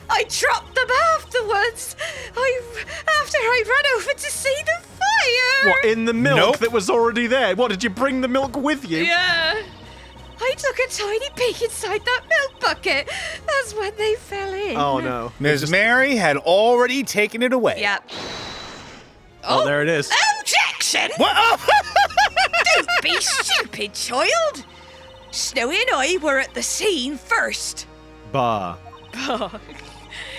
I dropped them afterwards. After I ran over to see the fire. What, in the milk Nope. that was already there? What, did you bring the milk with you? Yeah. I took a tiny peek inside that milk bucket. That's when they fell in. Oh no. Ms. Mary had already taken it away. Yeah. Oh, there it is. Objection! What? Oh. Don't be stupid, child. Snowy and I were at the scene first. Bah.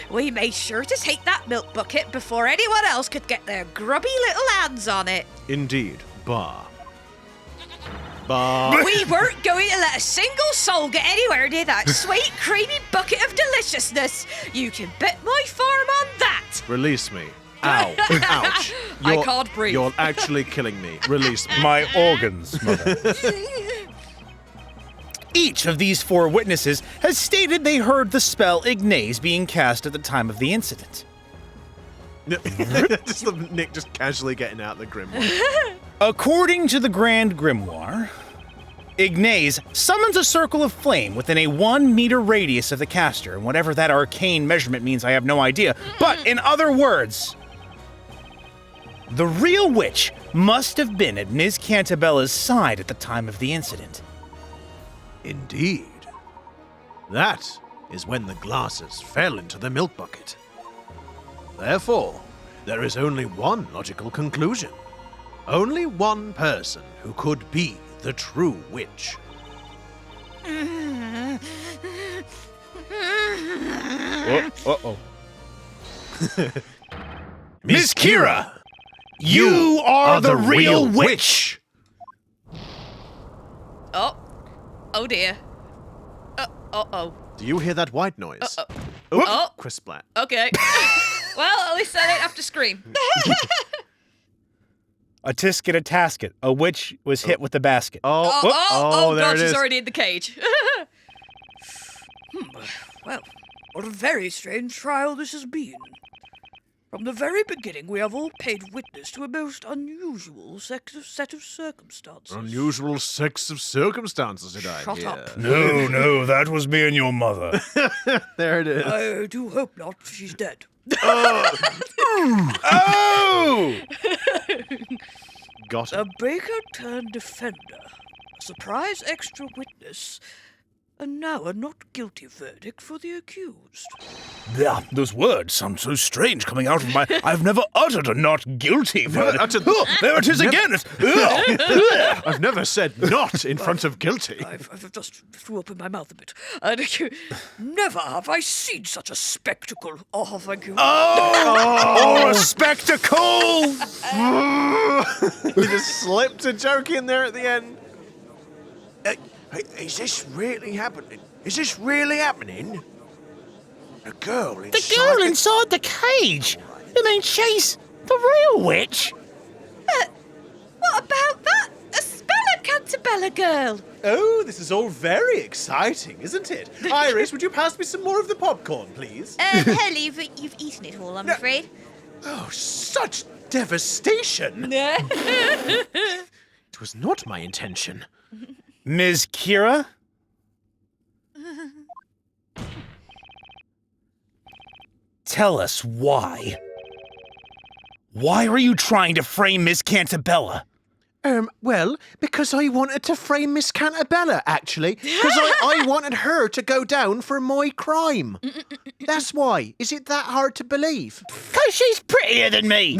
We made sure to take that milk bucket before anyone else could get their grubby little hands on it. Indeed. Bah. Bah. We weren't going to let a single soul get anywhere near that sweet, creamy bucket of deliciousness. You can bet my farm on that. Release me. Ow. Ouch. I can't breathe. You're actually killing me. Release me. My organs, mother. Each of these 4 witnesses has stated they heard the spell Ignace being cast at the time of the incident. Just Nick just casually getting out the grimoire. According to the Grand Grimoire, Ignace summons a circle of flame within a 1-meter radius of the caster, and whatever that arcane measurement means, I have no idea. But in other words, the real witch must have been at Ms. Cantabella's side at the time of the incident. Indeed. That is when the glasses fell into the milk bucket. Therefore, there is only one logical conclusion. Only one person who could be the true witch. Uh-oh. Miss Kira, you are the real witch! Oh dear. Uh-oh. Do you hear that white noise? Oh. Oh, Chris Splat. Okay. Well, at least I didn't have to scream. A tisket, a tasket. A witch was hit with the basket. Oh, there God, it she's is. already in the cage. Well, what a very strange trial this has been. From the very beginning, we have all paid witness to a most unusual set of circumstances. Unusual sex of circumstances, did I Shut hear? up. No, that was me and your mother. There it is. I do hope not. She's dead. Oh! Got A him. baker turned defender, a surprise extra witness, and now a not guilty verdict for the accused. Yeah, those words sound so strange coming out of my... I've never uttered a not guilty verdict. uttered- Oh, there it is again. I've never said not in front of guilty. I've just threw up in my mouth a bit. And never have I seen such a spectacle. Oh, thank you. Oh, a spectacle! You just slipped a joke in there at the end. Is this really happening? Is this really happening? A girl inside The girl inside the cage! You mean she's the real witch? What about that Espella Cantabella girl? Oh, this is all very exciting, isn't it? Iris, would you pass me some more of the popcorn, please? Hell, you've eaten it all, I'm afraid. Oh, such devastation! It was not my intention. Ms. Kira? Tell us why. Why are you trying to frame Miss Cantabella? Well, because I wanted to frame Miss Cantabella, actually. Because I wanted her to go down for my crime. That's why. Is it that hard to believe? Because she's prettier than me.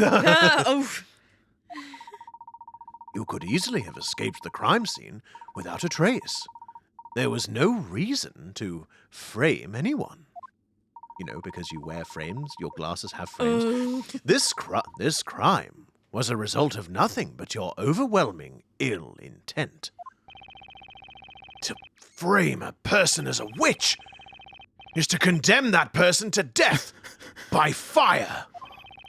You could easily have escaped the crime scene without a trace. There was no reason to frame anyone. You know, because you wear frames, your glasses have frames. This crime was a result of nothing but your overwhelming ill intent. To frame a person as a witch is to condemn that person to death by fire.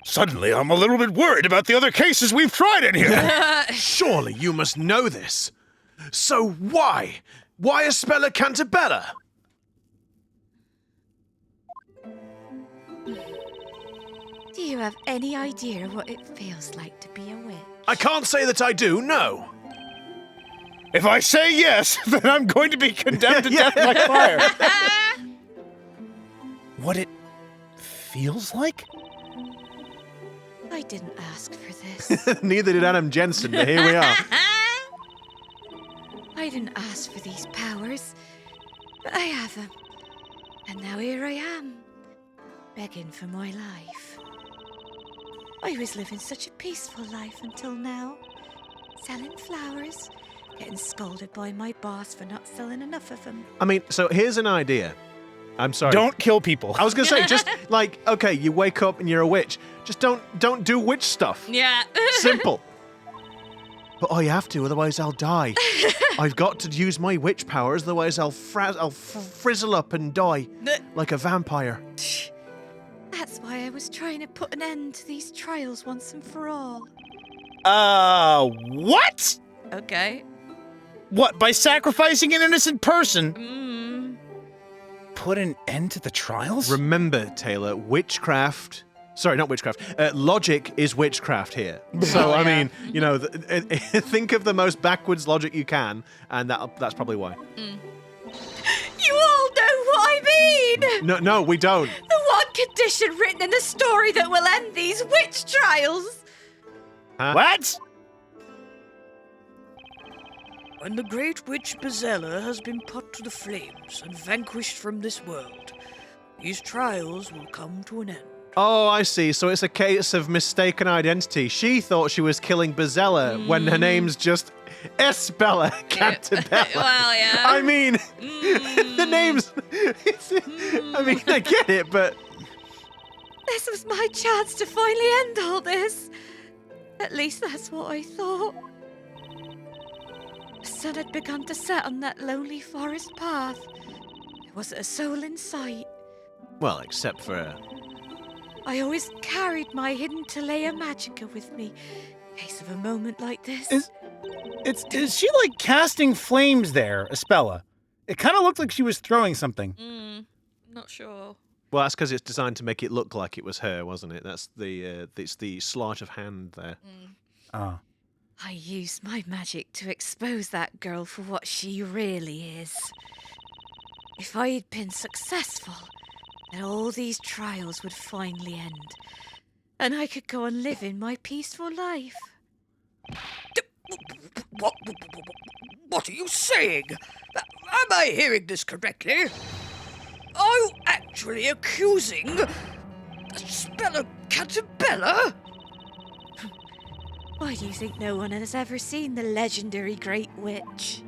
Suddenly, I'm a little bit worried about the other cases we've tried in here. Surely you must know this. So why? Why Espella Cantabella? Do you have any idea what it feels like to be a witch? I can't say that I do, no. If I say yes, then I'm going to be condemned to death by fire. What it feels like? I didn't ask for this. Neither did Adam Jensen, but here we are. I didn't ask for these powers, but I have them. And now here I am, begging for my life. I was living such a peaceful life until now. Selling flowers, getting scolded by my boss for not selling enough of them. I mean, so here's an idea. I'm sorry. Don't kill people. I was going to say, just like, okay, you wake up and you're a witch. Just don't do witch stuff. Yeah. Simple. But I have to, otherwise I'll die. I've got to use my witch powers, otherwise I'll frizzle up and die like a vampire. That's why I was trying to put an end to these trials once and for all. What? Okay. What, by sacrificing an innocent person? Put an end to the trials? Remember, Taylor, witchcraft... Sorry, not witchcraft. Logic is witchcraft here. So, I mean, you know, think of the most backwards logic you can, and that's probably why. You all know what I mean! No, we don't. The one condition written in the story that will end these witch trials! Huh? What? When the great witch Espella has been put to the flames and vanquished from this world, these trials will come to an end. Oh, I see. So it's a case of mistaken identity. She thought she was killing Bezella when her name's just Espella Cantabella. Well, yeah. I mean, the name's... I mean, I get it, but... This was my chance to finally end all this. At least that's what I thought. The sun had begun to set on that lonely forest path. There wasn't a soul in sight. Well, except for... I always carried my hidden Talea Magica with me, in case of a moment like this. Is she like casting flames there, Espella? It kind of looked like she was throwing something. Not sure. Well, that's because it's designed to make it look like it was her, wasn't it? That's it's the sleight of hand there. Oh. I used my magic to expose that girl for what she really is. If I had been successful, then all these trials would finally end, and I could go on living my peaceful life. What are you saying? Am I hearing this correctly? Are you actually accusing Espella Cantabella? Why do you think no one has ever seen the legendary Great Witch?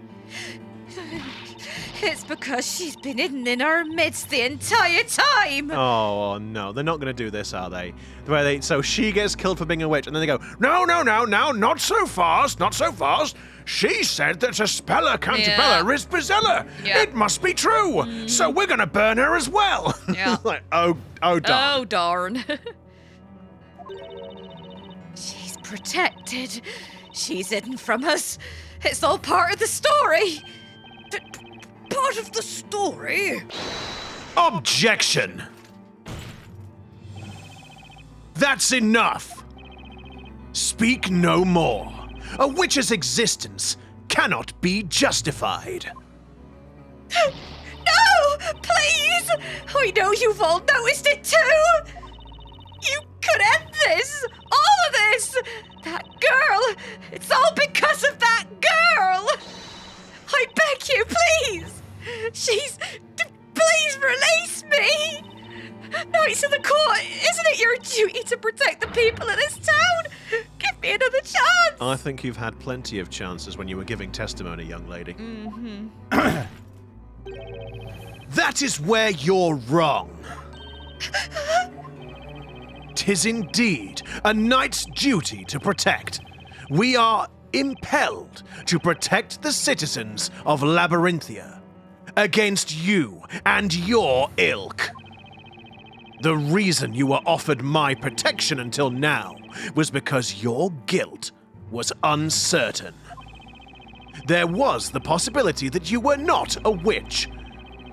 It's because she's been hidden in our midst the entire time! Oh, no. They're not going to do this, are they? So she gets killed for being a witch, and then they go, no, not so fast, not so fast. She said that Espella Cantabella is Bezella. Yeah. It must be true. So we're going to burn her as well. Yeah. Like, oh, darn. Oh, darn. She's protected. She's hidden from us. It's all part of the story. Part of the story? Objection! That's enough. Speak no more. A witch's existence cannot be justified. No! Please! I know you've all noticed it too! You could end this! All of this! That girl! It's all because I think you've had plenty of chances when you were giving testimony, young lady. That is where you're wrong. 'Tis indeed a knight's duty to protect. We are impelled to protect the citizens of Labyrinthia against you and your ilk. The reason you were offered my protection until now was because your guilt was uncertain. There was the possibility that you were not a witch.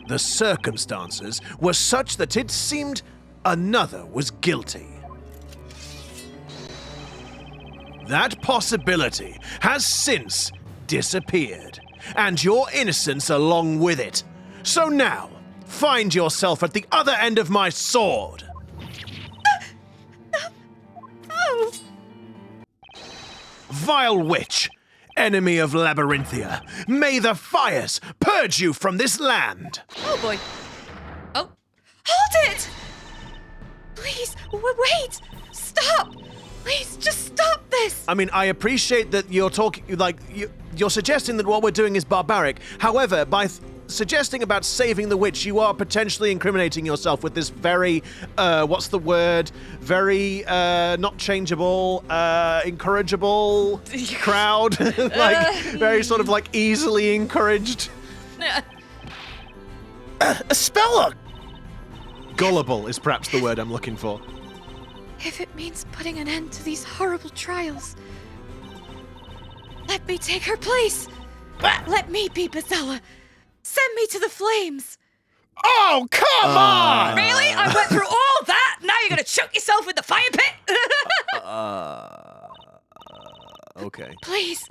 The circumstances were such that it seemed another was guilty. That possibility has since disappeared, and your innocence along with it. So now, find yourself at the other end of my sword. Oh! Vile witch, enemy of Labyrinthia, may the fires purge you from this land. Oh boy. Oh. Hold it! Please, wait! Stop! Please, just stop this! I mean, I appreciate that you're talking, you're suggesting that what we're doing is barbaric. However, by suggesting about saving the witch, you are potentially incriminating yourself with this very, what's the word? Very, not changeable, encourageable crowd. Very sort of easily encouraged. Espella! Gullible is perhaps the word I'm looking for. If it means putting an end to these horrible trials, let me take her place. Let me be Bazella. Send me to the flames. Oh, come on! Really? I went through all that? Now you're gonna chuck yourself in the fire pit? Okay. Please,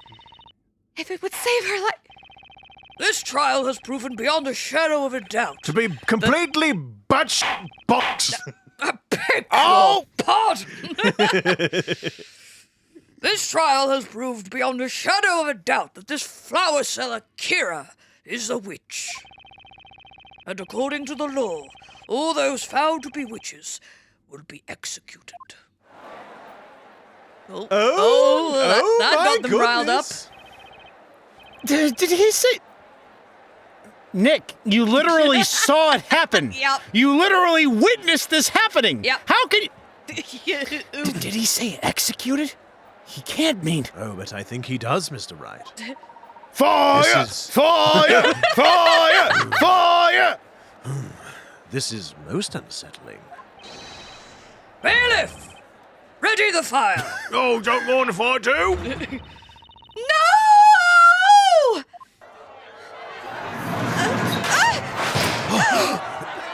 if it would save her life. This trial has proven beyond a shadow of a doubt. To be completely boxed. A big Oh! pardon! This trial has proved beyond a shadow of a doubt that this flower seller Kira is a witch. And according to the law, all those found to be witches will be executed. That my got them riled up. goodness. Did he say... Nick, you literally saw it happen. Yep. You literally witnessed this happening. Yep. How can you... Did he say executed? He can't mean... Oh, but I think he does, Mr. Wright. Fire! This is- Fire! Fire! Fire! This is most unsettling. Bailiff! Ready the fire! Oh, don't go on the fire too. No!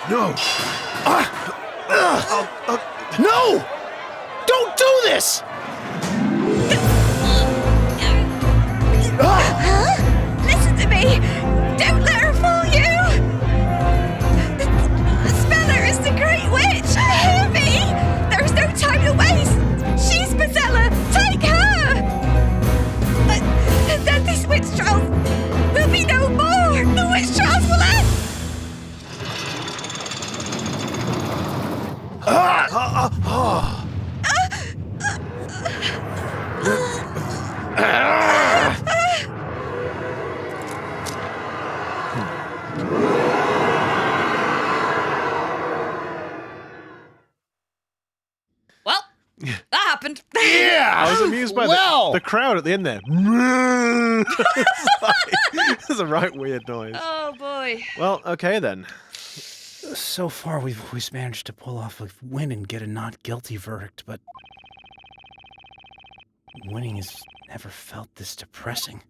No. No! Don't do this! Listen to me! Don't let her fool you! Espella is the great witch! Hear me! There's no time to waste! She's Bazella! Take her! And then these witch trials will be no more! The witch trials will end! Well, that happened. Yeah! I was amused by the crowd at the end there. It's a right weird noise. Oh boy. Well, okay then. So far, we've always managed to pull off a win and get a not guilty verdict, but winning has never felt this depressing.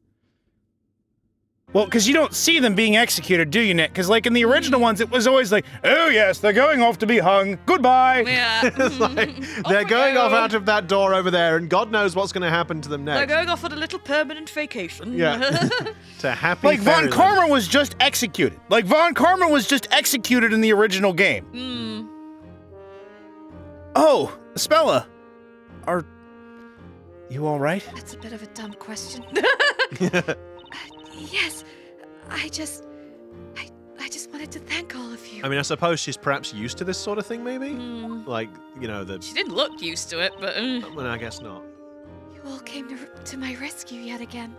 Well, because you don't see them being executed, do you, Nick? Because, like, in the original ones, it was always like, oh, yes, they're going off to be hung. Goodbye. Yeah. It's like they're going off out of that door over there, and God knows what's going to happen to them next. They're going off on a little permanent vacation. Yeah. To happy Like, Von fairyland. Karma was just executed. Like, Von Karma was just executed in the original game. Oh, Espella. Are you all right? That's a bit of a dumb question. Yes, I just wanted to thank all of you. I mean, I suppose she's perhaps used to this sort of thing, maybe? Like, you know, She didn't look used to it, but... Well, I guess not. all came to my rescue yet again.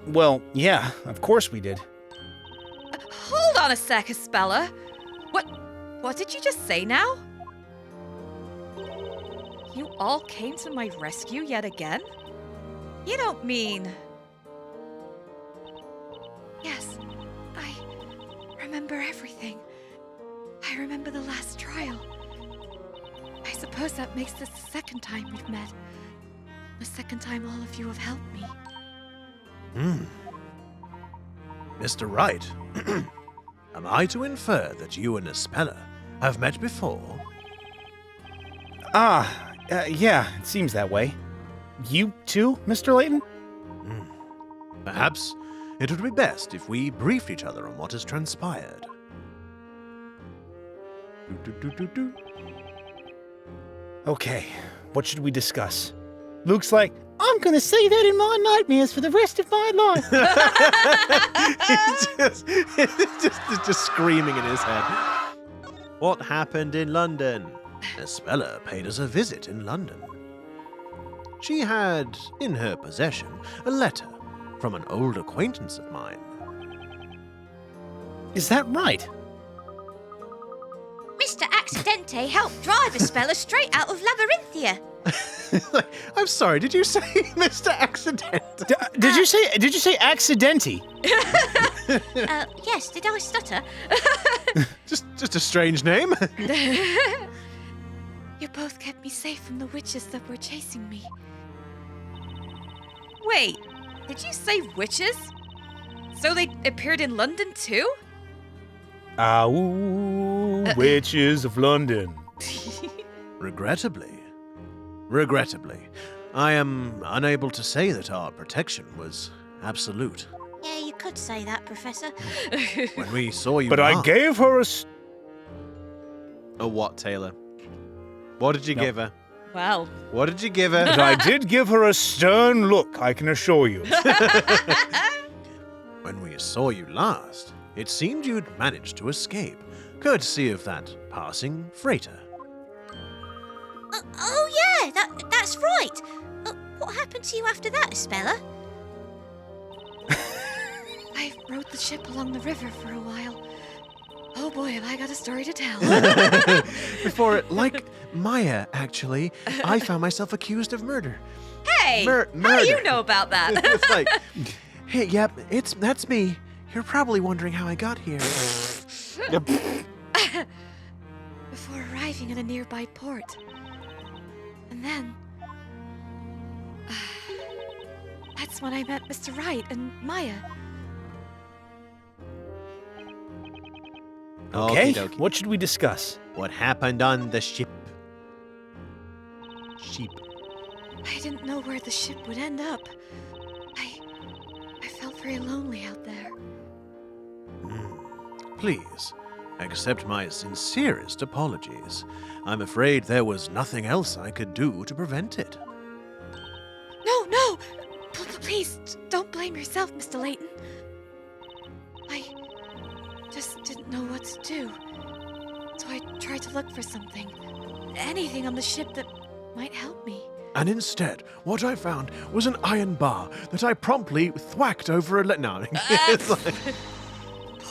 Well, yeah, of course we did. Hold on a sec, Espella. What did you just say now? You all came to my rescue yet again? You don't mean... Yes, I remember everything. I remember the last trial. I suppose that makes this the second time we've met. The second time all of you have helped me. Mr. Wright, am I to infer that you and Espella have met before? Yeah, it seems that way. You too, Mr. Layton? Perhaps it would be best if we briefed each other on what has transpired. Okay, what should we discuss? Luke's like, I'm gonna say that in my nightmares for the rest of my life. He's just screaming in his head. What happened in London? Espella paid us a visit in London. She had in her possession a letter from an old acquaintance of mine. Is that right? Mr. Accidente helped drive Espella straight out of Labyrinthia. I'm sorry, did you say Mr. Accident? Did you say accidenti? Yes, did I stutter? Just a strange name. You both kept me safe from the witches that were chasing me. Wait, did you say witches? So they appeared in London too? Witches of London. Regrettably, I am unable to say that our protection was absolute. Yeah, you could say that, Professor. When we saw you But I last- gave her A what, Taylor? What did you give her? Well, What did you give her? But I did give her a stern look, I can assure you. When we saw you last, it seemed you'd managed to escape, courtesy of that passing freighter. Oh yeah, that's right. What happened to you after that, Espella? I rode the ship along the river for a while. Oh boy, have I got a story to tell. Before it, like Maya, actually, I found myself accused of murder. Hey, how do murder. you know about that? It's like, hey, yep, that's me. You're probably wondering how I got here. Before arriving at a nearby port. And then... that's when I met Mr. Wright and Maya. Okay, Okey-dokey. what should we discuss? What happened on the ship? Sheep. I didn't know where the ship would end up. I felt very lonely out there. Please, accept my sincerest apologies. I'm afraid there was nothing else I could do to prevent it. No! Please, don't blame yourself, Mr. Layton. I just didn't know what to do. So I tried to look for something. Anything on the ship that might help me. And instead, what I found was an iron bar that I promptly thwacked over a no. It's like,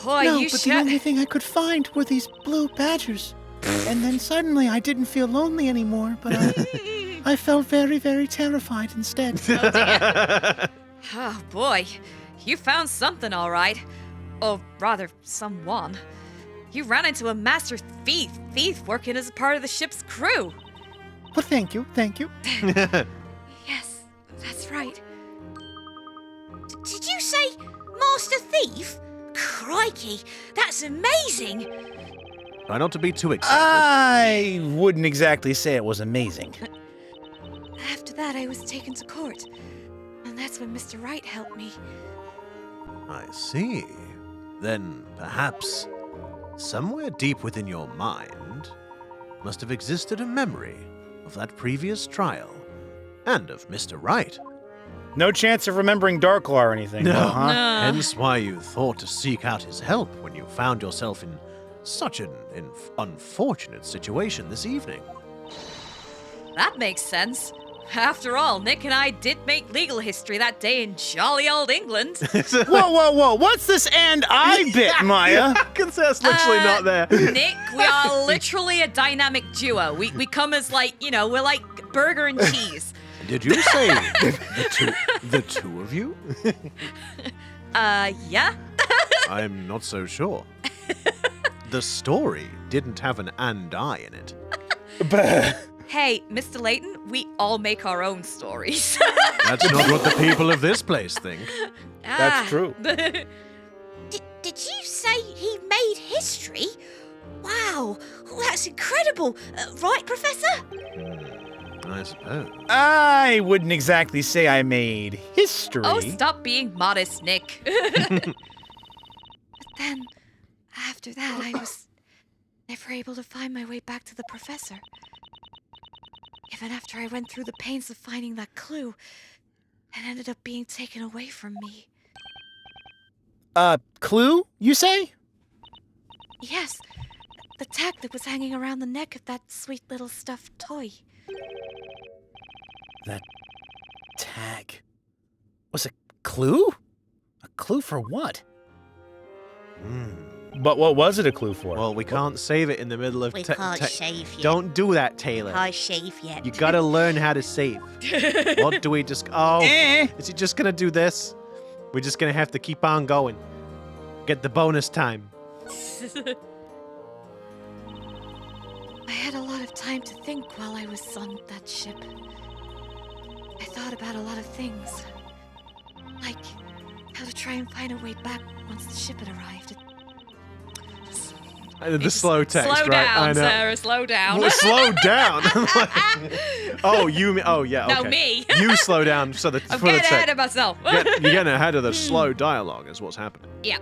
Boy, No, you but should... the only thing I could find were these blue badgers. And then suddenly I didn't feel lonely anymore, but I felt very, very terrified instead. Oh boy, you found something all right. Or rather, someone. You ran into a master thief working as a part of the ship's crew. Well, thank you. Yes, that's right. Did you say Master Thief? Crikey, that's amazing. try not to be too excited. I wouldn't exactly say it was amazing. After that, I was taken to court. And that's when Mr. Wright helped me. I see. Then perhaps somewhere deep within your mind must have existed a memory of that previous trial and of Mr. Wright. No chance of remembering Darklaw or anything. huh? Hence why you thought to seek out his help when you found yourself in such an unfortunate situation this evening. That makes sense. After all, Nick and I did make legal history that day in jolly old England. Whoa. What's this and I bit, Maya? I can say that's literally not there. Nick, we are literally a dynamic duo. We come as we're like burger and cheese. Did you say the two of you? Yeah. I'm not so sure. The story didn't have an and I in it. Hey, Mr. Layton, we all make our own stories. That's not what the people of this place think. That's true. Did you say he made history? Wow, that's incredible. Right, Professor? I suppose. I wouldn't exactly say I made history. Oh, stop being modest, Nick. But then, after that, I was never able to find my way back to the Professor. Even after I went through the pains of finding that clue, it ended up being taken away from me. Clue, you say? Yes, the tag that was hanging around the neck of that sweet little stuffed toy. That tag was a clue? A clue for what? But what was it a clue for? Well, we can't save it in the middle of... We can't save yet. Don't do that, Taylor. Can't save yet. You gotta learn how to save. What do we just... Oh, is he just gonna do this? We're just gonna have to keep on going. Get the bonus time. I had a lot of time to think while I was on that ship. I thought about a lot of things. Like how to try and find a way back once the ship had arrived. The slow text, Slow right? down, I know. Sarah, slow down. Well, slow down. Oh, you mean? Oh, yeah. Okay. No, me. You slow down so that I'm for the getting ahead text. of myself. You're getting ahead of the slow dialogue, is what's happening. Yeah.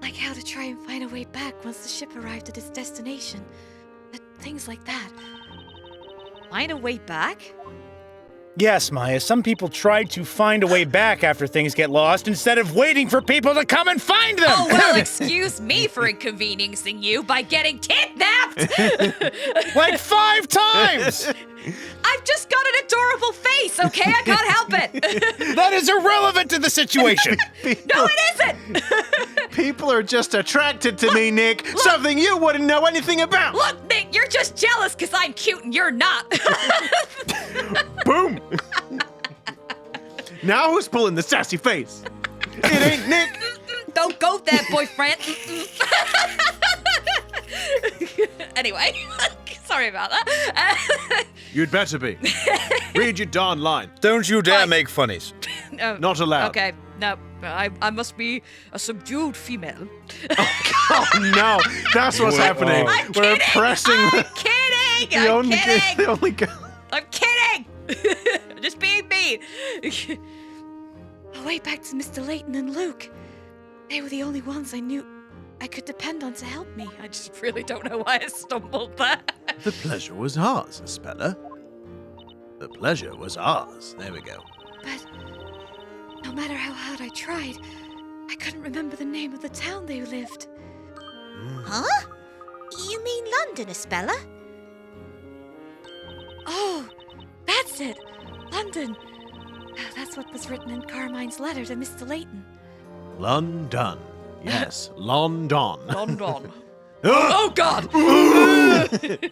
Like how to try and find a way back once the ship arrived at its destination. Things like that. Find a way back? Yes, Maya, some people try to find a way back after things get lost instead of waiting for people to come and find them. Oh, well, excuse me for inconveniencing you by getting kidnapped. Like 5 times! I've just got an adorable face, okay? I can't help it. That is irrelevant to the situation. No, it isn't. People are just attracted to me, Nick. Something you wouldn't know anything about. Look, Nick, you're just jealous because I'm cute and you're not. Boom. Now who's pulling the sassy face? It ain't Nick. Don't go there, boyfriend. Anyway, sorry about that. You'd better be. Read your darn line. Don't you dare Fine. make funnies. Not allowed. Okay, no, I must be a subdued female. Oh no, that's what's happening. I'm We're kidding. oppressing I'm kidding. I'm kidding. the only girl. I'm kidding. Just being mean. A way back to Mr. Layton and Luke. They were the only ones I knew I could depend on to help me. I just really don't know why I stumbled there. The pleasure was ours, Espella. The pleasure was ours. There we go. But no matter how hard I tried, I couldn't remember the name of the town they lived. Huh? You mean London, Espella? Oh, that's it. London. That's what was written in Carmine's letter to Mr. Layton. London. Yes, London. London. Oh, God! The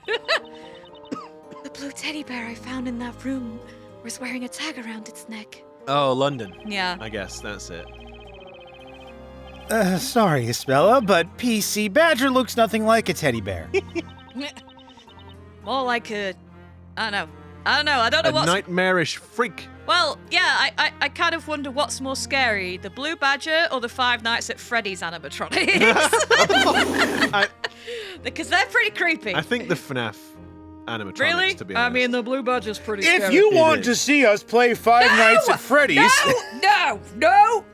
blue teddy bear I found in that room was wearing a tag around its neck. Oh, London. Yeah. I guess that's it. Sorry, Espella, but PC Badger looks nothing like a teddy bear. More like a... I don't know. I don't know A what's... nightmarish freak. Well, yeah, I kind of wonder what's more scary, the Blue Badger or the Five Nights at Freddy's animatronics. Because they're pretty creepy. I think the FNAF animatronics, Really? to be I honest. mean, the Blue Badger's pretty scary. If you It want is. to see us play Five Nights at Freddy's... No! No!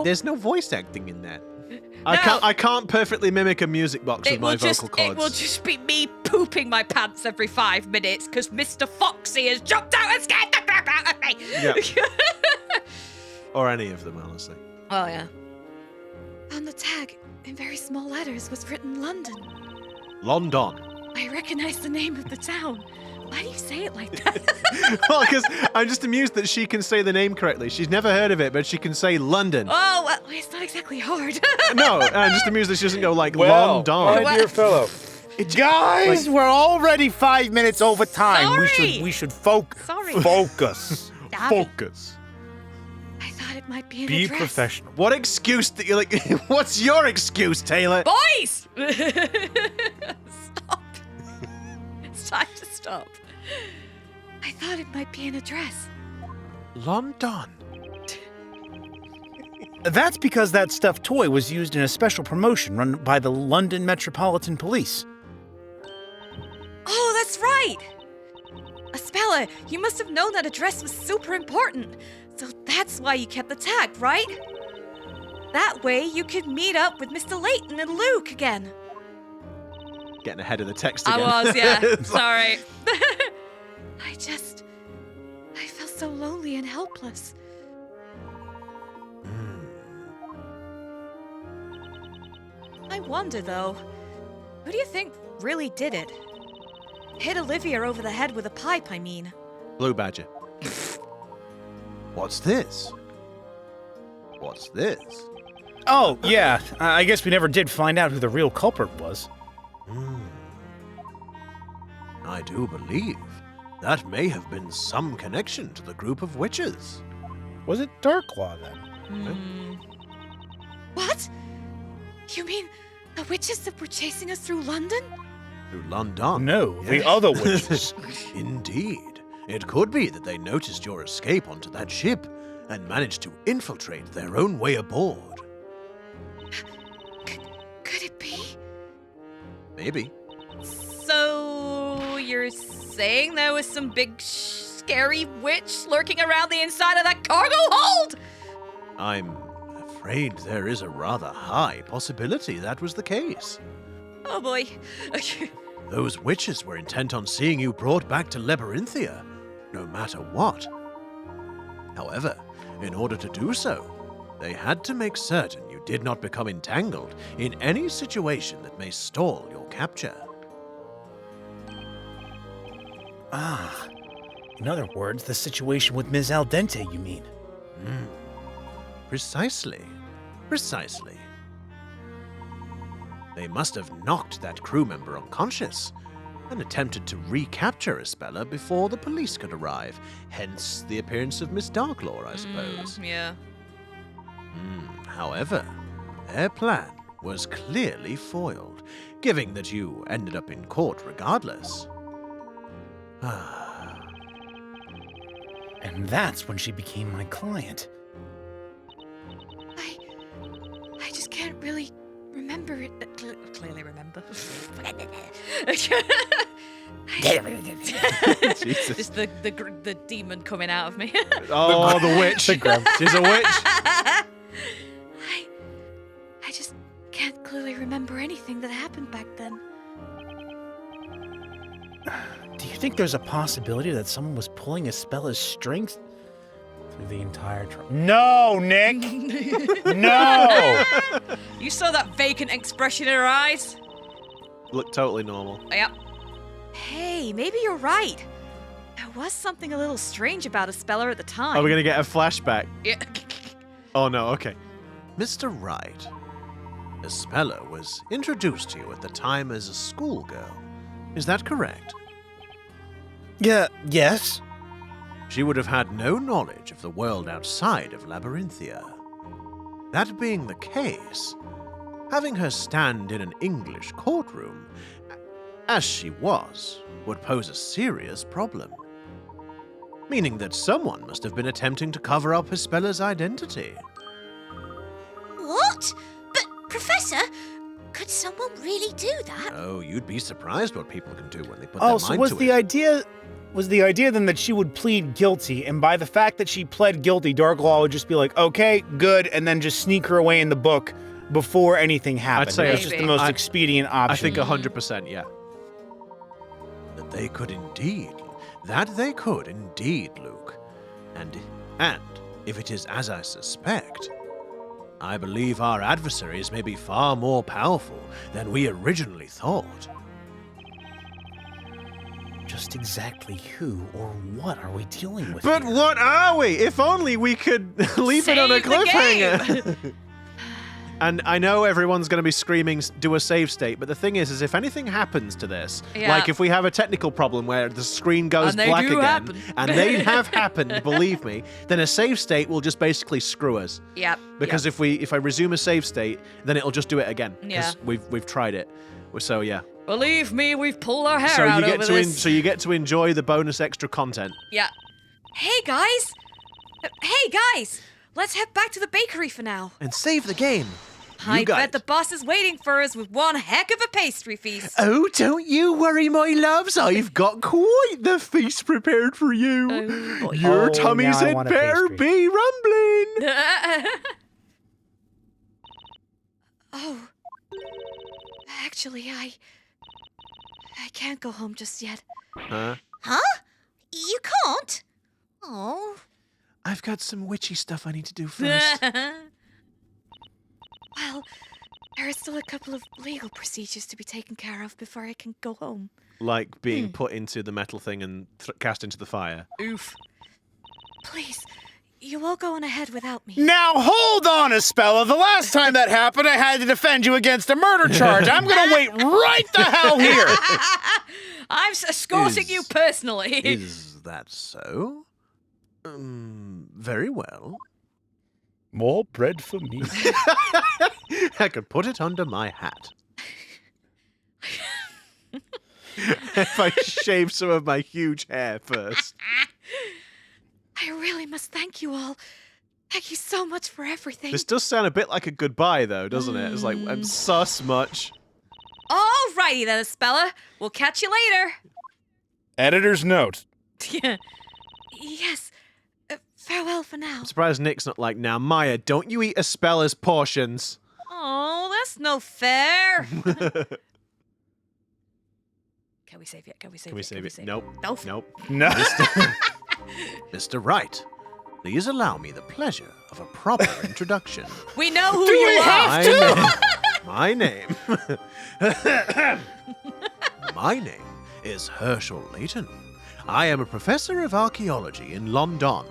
There's no voice acting in that. I can't perfectly mimic a music box with my vocal cords. It will just be me pooping my pants every 5 minutes because Mr. Foxy has jumped out and scared the crap out of me. Yeah. Or any of them, honestly. Oh, yeah. On the tag, in very small letters, was written London. London. I I recognize the name of the town. Why do you say it like that? Well, because I'm just amused that she can say the name correctly. She's never heard of it, but she can say London. Oh, well, it's not exactly hard. No, I'm just amused that she doesn't go like Well, London. my dear fellow, Guys, we're already 5 minutes over time. Sorry. We should focus. Sorry. Focus. Dabby, Focus. I thought it might be an Be address. professional. What excuse that you're like? What's your excuse, Taylor? Boys! Stop. It's time to stop. I thought it might be an address. London. That's because that stuffed toy was used in a special promotion run by the London Metropolitan Police. Oh, that's right! Espella, you must have known that address was super important. So that's why you kept the tag, right? That way you could meet up with Mr. Layton and Luke again. Getting ahead of the text again. I was, yeah. Sorry. I felt so lonely and helpless. I wonder, though, who do you think really did it? Hit Olivia over the head with a pipe, I mean. Blue Badger. What's this? What's this? Oh, yeah. I guess we never did find out who the real culprit was. I do believe that may have been some connection to the group of witches. Was it Darklaw then? What? You mean the witches that were chasing us through London? Through London. No, the other witches. Indeed. It could be that they noticed your escape onto that ship and managed to infiltrate their own way aboard. Could it be? Maybe. So you're saying there was some big, scary witch lurking around the inside of that cargo hold? I'm afraid there is a rather high possibility that was the case. Oh boy. Those witches were intent on seeing you brought back to Labyrinthia, no matter what. However, in order to do so, they had to make certain you did not become entangled in any situation that may stall your capture. Ah. In other words, the situation with Ms. Al Dente, you mean? Precisely. Precisely. They must have knocked that crew member unconscious and attempted to recapture Espella before the police could arrive, hence the appearance of Miss Darklaw, I suppose. Yeah. However, their plan was clearly foiled, given that you ended up in court regardless. And that's when she became my client. I just can't really remember it. Clearly remember. Jesus. Just the demon coming out of me. Oh, the witch. She's a witch. I just can't clearly remember anything that happened back then. Do you think there's a possibility that someone was pulling Espella's strings through the entire trip? No, Nick! No! You saw that vacant expression in her eyes? Look totally normal. Yep. Hey, maybe you're right. There was something a little strange about Espella at the time. Are we going to get a flashback? Yeah. Oh, no, okay. Mr. Wright, Espella was introduced to you at the time as a schoolgirl. Is that correct? Yeah, yes. She would have had no knowledge of the world outside of Labyrinthia. That being the case, having her stand in an English courtroom, as she was, would pose a serious problem. Meaning that someone must have been attempting to cover up Espella's identity. What? But, Professor, could someone really do that? Oh, you'd be surprised what people can do when they put Oh, their so mind was to the it. idea... Was the idea then that she would plead guilty, and by the fact that she pled guilty, Darklaw would just be like, okay, good, and then just sneak her away in the book before anything happened? I'd say That's just the Maybe. most expedient option. I think 100%, yeah. That they could indeed, Luke. And if it is as I suspect, I believe our adversaries may be far more powerful than we originally thought. Just exactly who or what are we dealing with But here? what are we? If only we could leave it on a Save the cliffhanger. And I know everyone's going to be screaming, do a save state, but the thing is if anything happens to this, Yeah. like if we have a technical problem where the screen goes And they black do again, happen. and they have happened, believe me, then a save state will just basically screw us. Yep. Because if I resume a save state, then it'll just do it again. Yeah. Because we've tried it. So yeah. Believe me, we've pulled our hair So out you get over to this. so you get to enjoy the bonus extra content. Yeah. Hey guys! Let's head back to the bakery for now. And save the game. I got bet it. the boss is waiting for us with one heck of a pastry feast. Oh, don't you worry, my loves. I've got quite the feast prepared for you. Oh, boy. Your Oh, tummies now I had want a better pastry. be rumbling. Oh. Actually, I can't go home just yet. Huh? Huh? You can't? Oh. I've got some witchy stuff I need to do first. Well, there are still a couple of legal procedures to be taken care of before I can go home. Like being put into the metal thing and cast into the fire. Oof. Please, you all go on ahead without me. Now hold on, Espella. The last time that happened, I had to defend you against a murder charge. I'm gonna wait right the hell here. I'm escorting you personally. Is that so? Very well. More bread for me. I could put it under my hat. If I shave some of my huge hair first. I really must thank you all. Thank you so much for everything. This does sound a bit like a goodbye, though, doesn't it? It's like, I'm sus much. Alrighty then, Espella. We'll catch you later. Editor's note. Yes. Farewell for now. I'm surprised Nick's not like, now, Maya, don't you eat Espella's portions. Oh, that's no fair. Can we save it? Can we save Can we it? save it? It? Nope. No. Nope. No. Mr. Wright, please allow me the pleasure of a proper introduction. We know who you are. My name. My name is Herschel Layton. I am a professor of archaeology in London.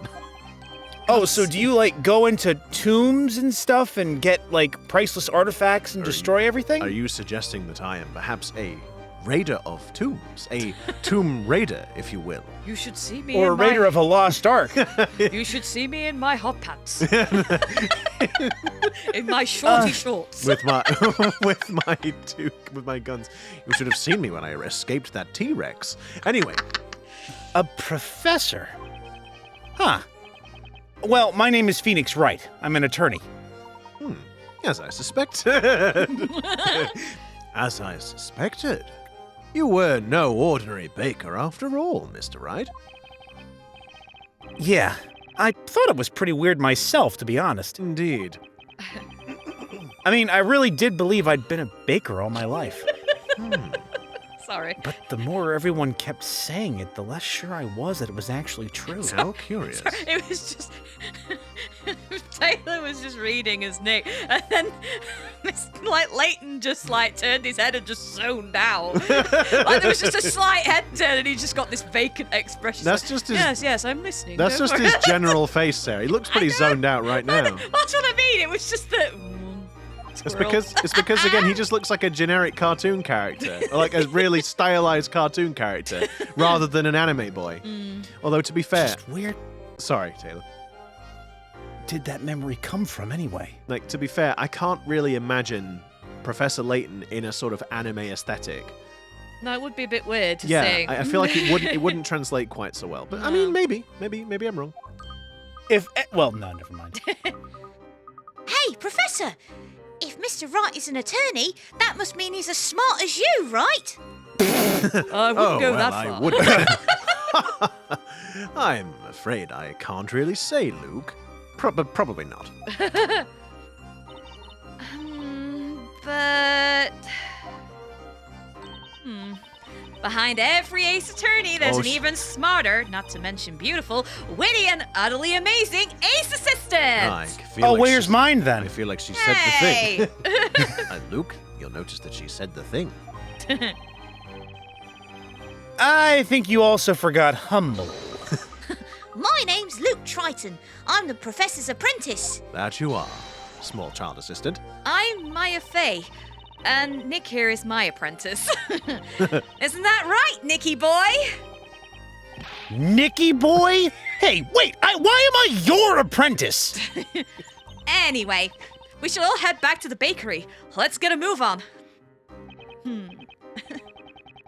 Oh, so do you like go into tombs and stuff and get like priceless artifacts and destroy everything? Are you suggesting that I am perhaps a raider of tombs? A tomb raider, if you will. You should see me Or a in raider my... of a lost ark? You should see me in my hot pants. In my shorty shorts. With my with my guns. You should have seen me when I escaped that T-Rex. Anyway, A professor? Huh. Well, my name is Phoenix Wright. I'm an attorney. as I suspected. As I suspected. You were no ordinary baker after all, Mr. Wright. Yeah, I thought it was pretty weird myself, to be honest. Indeed. I mean, I really did believe I'd been a baker all my life. Sorry. But the more everyone kept saying it, the less sure I was that it was actually true. How curious. It was just... Taylor was just reading as Nick, and then Layton just turned his head and just zoned out. There was just a slight head turn, and he just got this vacant expression. That's just his- Yes, I'm listening. That's don't just worry." his general face, Sarah. He looks pretty zoned out right now. That's what I mean. It was just that. It's because again he just looks like a generic cartoon character, or like a really stylized cartoon character, rather than an anime boy. Although to be fair, Just where sorry Taylor, did that memory come from anyway? like to be fair, I can't really imagine Professor Layton in a sort of anime aesthetic. No, it would be a bit weird to Yeah, say. I feel like it wouldn't translate quite so well. But I mean, maybe I'm wrong. Well, no, never mind. Hey, Professor! If Mr. Wright is an attorney, that must mean he's as smart as you, right? I wouldn't go that far. I wouldn't. I'm afraid I can't really say, Luke. Probably not. But... Behind every ace attorney, there's an even smarter, not to mention beautiful, witty, and utterly amazing ace assistant! I feel Oh, like where's she's- mine I then? feel like she said Hey! the thing. Luke, you'll notice that she said the thing. I think you also forgot humble. My name's Luke Triton. I'm the professor's apprentice. That you are, small child assistant. I'm Maya Fey, and Nick here is my apprentice. Isn't that right, Nicky boy? Nicky boy? Hey, wait, why am I your apprentice? Anyway, we should all head back to the bakery. Let's get a move on.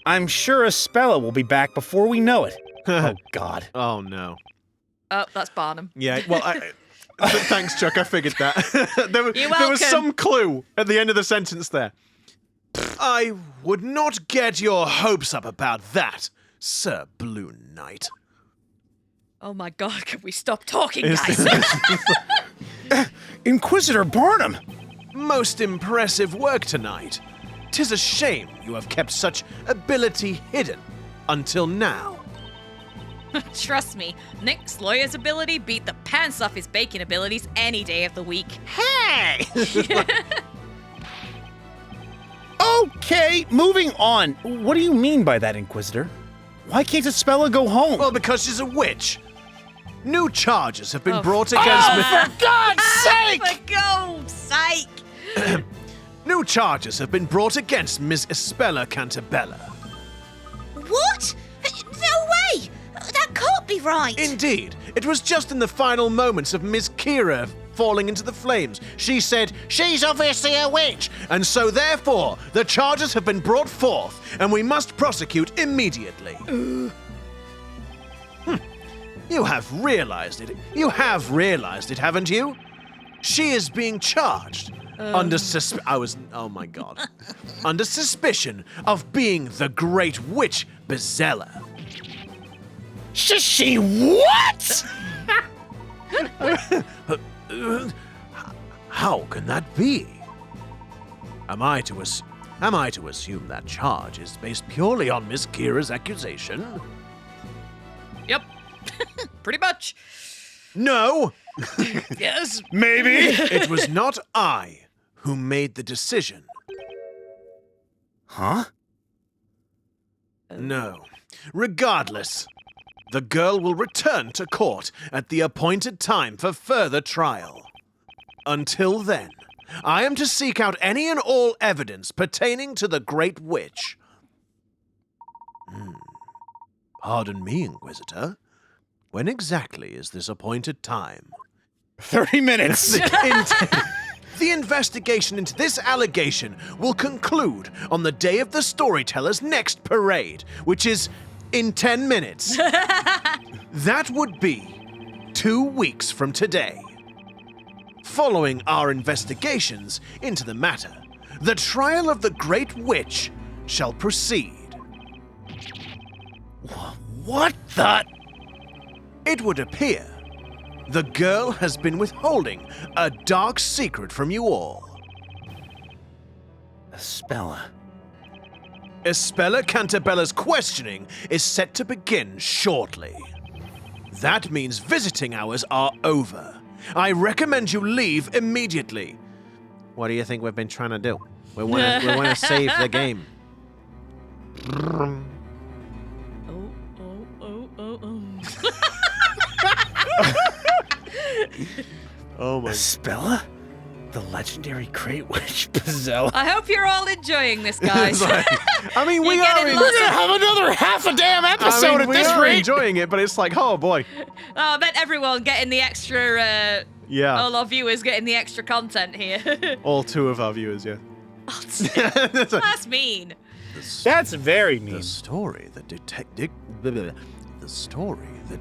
I'm sure Espella will be back before we know it. Oh, God. Oh, no. Oh, that's Barnum. Yeah, well, thanks, Chuck. I figured that. there was welcome. some clue at the end of the sentence there. I would not get your hopes up about that, Sir Blue Knight. Oh my God, can we stop talking, Is guys? Inquisitor Barnum! Most impressive work tonight. 'Tis a shame you have kept such ability hidden until now. Trust me, Nick's lawyer's ability beat the pants off his baking abilities any day of the week. Hey! Okay, moving on. What do you mean by that, Inquisitor? Why can't Espella go home? Well, because she's a witch. New charges have been brought against me. For God's sake! For God's sake! New charges have been brought against Miss Espella Cantabella. What? No way! That can't be right. Indeed, it was just in the final moments of Miss Kira falling into the flames. She said, "She's obviously a witch," and so therefore the charges have been brought forth, and we must prosecute immediately. You have realized it. You have realized it, haven't you? She is being charged under oh my God. Under suspicion of being the Great Witch Bezella. She what? How can that be? Am I to assume that charge is based purely on Miss Kira's accusation? Yep, pretty much. No! Yes. Maybe. It was not I who made the decision. Huh? No. Regardless, the girl will return to court at the appointed time for further trial. Until then, I am to seek out any and all evidence pertaining to the Great Witch. Pardon me, Inquisitor. When exactly is this appointed time? 30 minutes. The investigation into this allegation will conclude on the day of the storyteller's next parade, which is in 10 minutes. That would be 2 weeks from today. Following our investigations into the matter, the trial of the Great Witch shall proceed. What the? It would appear the girl has been withholding a dark secret from you all. Espella. Espella Cantabella's questioning is set to begin shortly. That means visiting hours are over. I recommend you leave immediately. What do you think we've been trying to do? We want to save the game. Oh my. Espella? The legendary Great Witch Bezella. I hope you're all enjoying this, guys. I mean, we You're are getting in, lots We're gonna have another half a damn episode at we this are rate. enjoying it, but it's like, oh boy. Oh, I bet everyone getting the extra, Yeah. all our viewers getting the extra content here. All 2 of our viewers, yeah. That's mean. That's very mean. The story that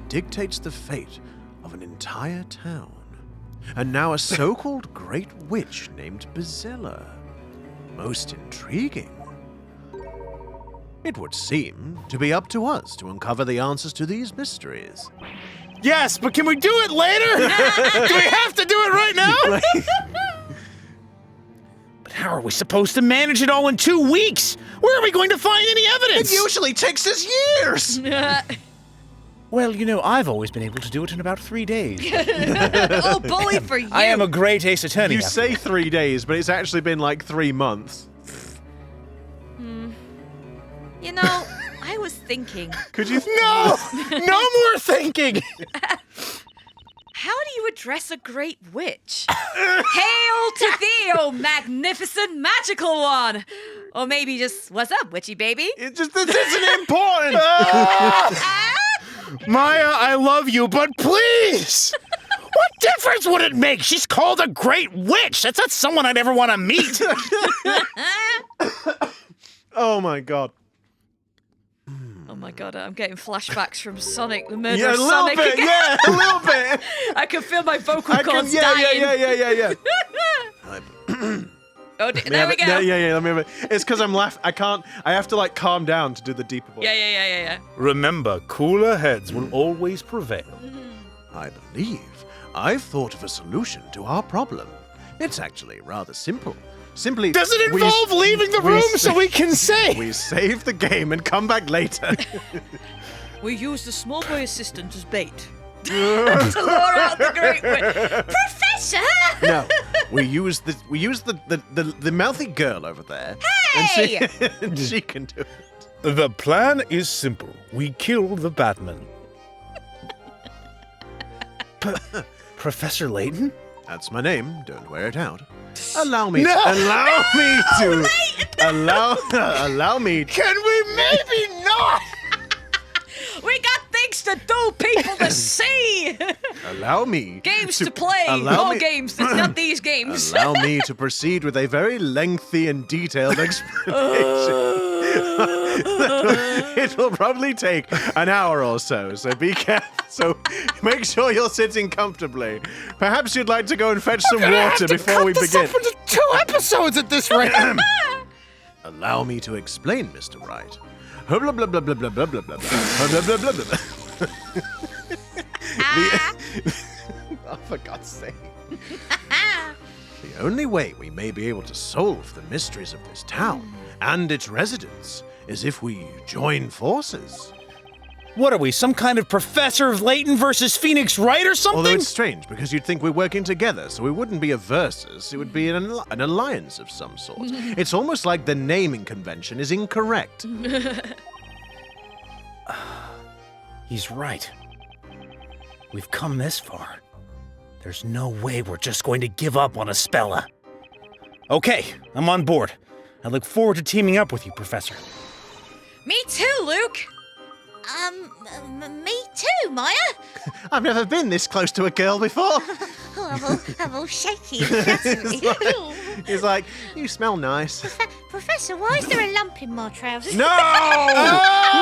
dictates the fate of an entire town. And now a so-called Great Witch named Bezella. Most intriguing. It would seem to be up to us to uncover the answers to these mysteries. Yes, but can we do it later? Do we have to do it right now? But how are we supposed to manage it all in 2 weeks? Where are we going to find any evidence? It usually takes us years! Well, you know, I've always been able to do it in about 3 days. Oh, bully for you. I am a great ace attorney. You say 3 days, but it's actually been like 3 months. You know, I I was thinking, Could you? No! No more thinking! how do you address a great witch? Hail to thee, oh magnificent magical one! Or maybe just, what's up, witchy baby? It just this isn't important. Maya, I love you, but please! What difference would it make? She's called a great witch. That's not someone I'd ever want to meet. Oh my god. Oh my god, I'm getting flashbacks from Sonic, the murder Yeah, a of little Sonic bit. again. Yeah, a little bit. I can feel my vocal cords Yeah. dying. Oh, there we go. Yeah. Let me have it. It's because I'm laughing. I have to like calm down to do the deeper voice. Yeah. Remember, cooler heads will always prevail. I believe I've thought of a solution to our problem. It's actually rather simple. Simply, Does it involve leaving the room so we can say? We save the game and come back later. We use the small boy assistant as bait. To lure out the great witch. Professor! No, we use the mouthy girl over there. Hey! And she can do it. The plan is simple. We kill the Batman. Professor Layton? That's my name. Don't wear it out. Allow me. No! Allow me to. Allow me. Can we maybe not? We got things to do, people to see. Allow me. Games to play. Allow More me- games. It's not these games. Allow me to proceed with a very lengthy and detailed explanation. It will probably take an hour or so be careful. So make sure you're sitting comfortably. Perhaps you'd like to go and fetch some water before we begin. Up into 2 episodes at this rate. Allow me to explain, Mr. Wright. Blah blah blah blah blah blah blah blah blah blah blah blah blah. Oh, for God's sake. The only way we may be able to solve the mysteries of this town and its residents is if we join forces. What are we, some kind of Professor of Layton versus Phoenix Wright or something? Although it's strange, because you'd think we're working together, so it wouldn't be a versus, it would be an alliance of some sort. It's almost like the naming convention is incorrect. He's right. We've come this far. There's no way we're just going to give up on Espella. Okay, I'm on board. I look forward to teaming up with you, Professor. Me too, Luke. Me too, Maya. I've never been this close to a girl before. Oh, I'm all shaky and fluttery. He's like, you smell nice. Professor, why is there a lump in my trousers? No!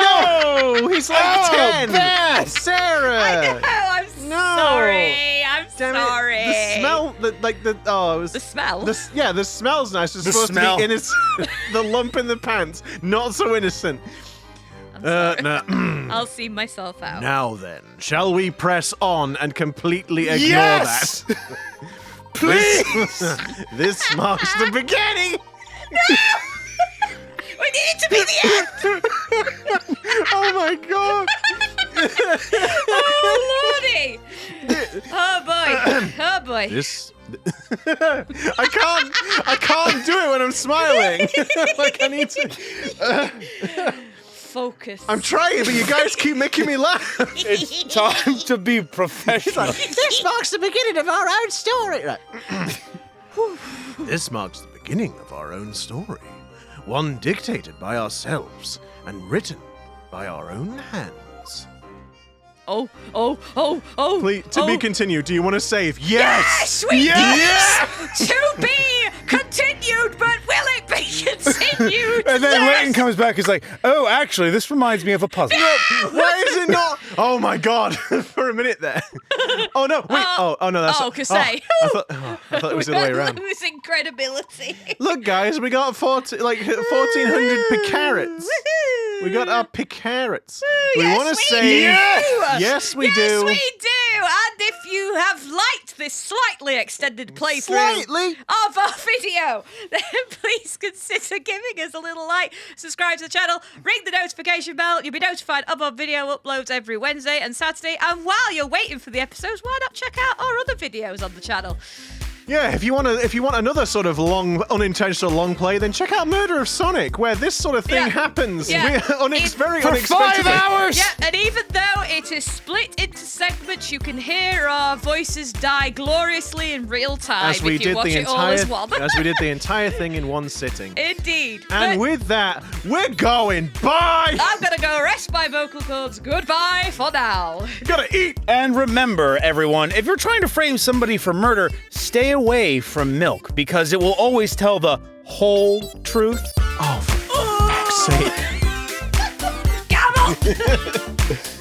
No! He's like 10! bad. Sarah! Oh, I'm sorry. I'm Damn it. sorry. The smell, it was... The smell? The smell's nice. It's The supposed smell. to be innocent. The lump in the pants, not so innocent. No. I'll see myself out. Now then, shall we press on and completely ignore Yes! that? Please! This marks the beginning! We need it to be the end. Oh my god! Oh, Lordy. Oh, boy. Oh, boy. This... I can't do it when I'm smiling. Like I need to... Focus. I'm trying, but you guys keep making me laugh. It's time to be professional. This marks the beginning of our own story. This marks the beginning of our own story. One dictated by ourselves and written by our own hands. Oh. Please, to be continued. Do you want to save? Yes! Yes, we Yes! did! To be continued, but will it be continued? And then Yes! Layton comes back, he's like, oh, actually, this reminds me of a puzzle. Why is it not? Oh my god! For a minute there. Oh no! Wait. Oh no! That's. Oh, Kasei. I thought it was the other way around. Losing credibility. Look, guys, we got 1,400 picarets. We got our picarets. We Yes, want to we say do. yes, we Yes, do. we do. And if you have liked this slightly extended playthrough Slightly? of our video, then please consider giving us a little like, subscribe to the channel, ring the notification bell. You'll be notified of our video uploads every Wednesday and Saturday. And while you're waiting for the episodes, why not check out our other videos on the channel? Yeah, if you want another sort of long, unintentional long play, then check out Murder of Sonic, where this sort of thing happens. Yeah. Very For unexpectedly. 5 hours! Yeah, and even though it is split into segments, you can hear our voices die gloriously in real time As we if you did watch the it all as entire, one. as we did the entire thing in one sitting. Indeed. And But with that, we're going. Bye. I'm gonna go rest my vocal cords. Goodbye for now. Gotta eat. And remember, everyone, if you're trying to frame somebody for murder, stay away from milk because it will always tell the whole truth. Oh, for fuck's sake. Gavel!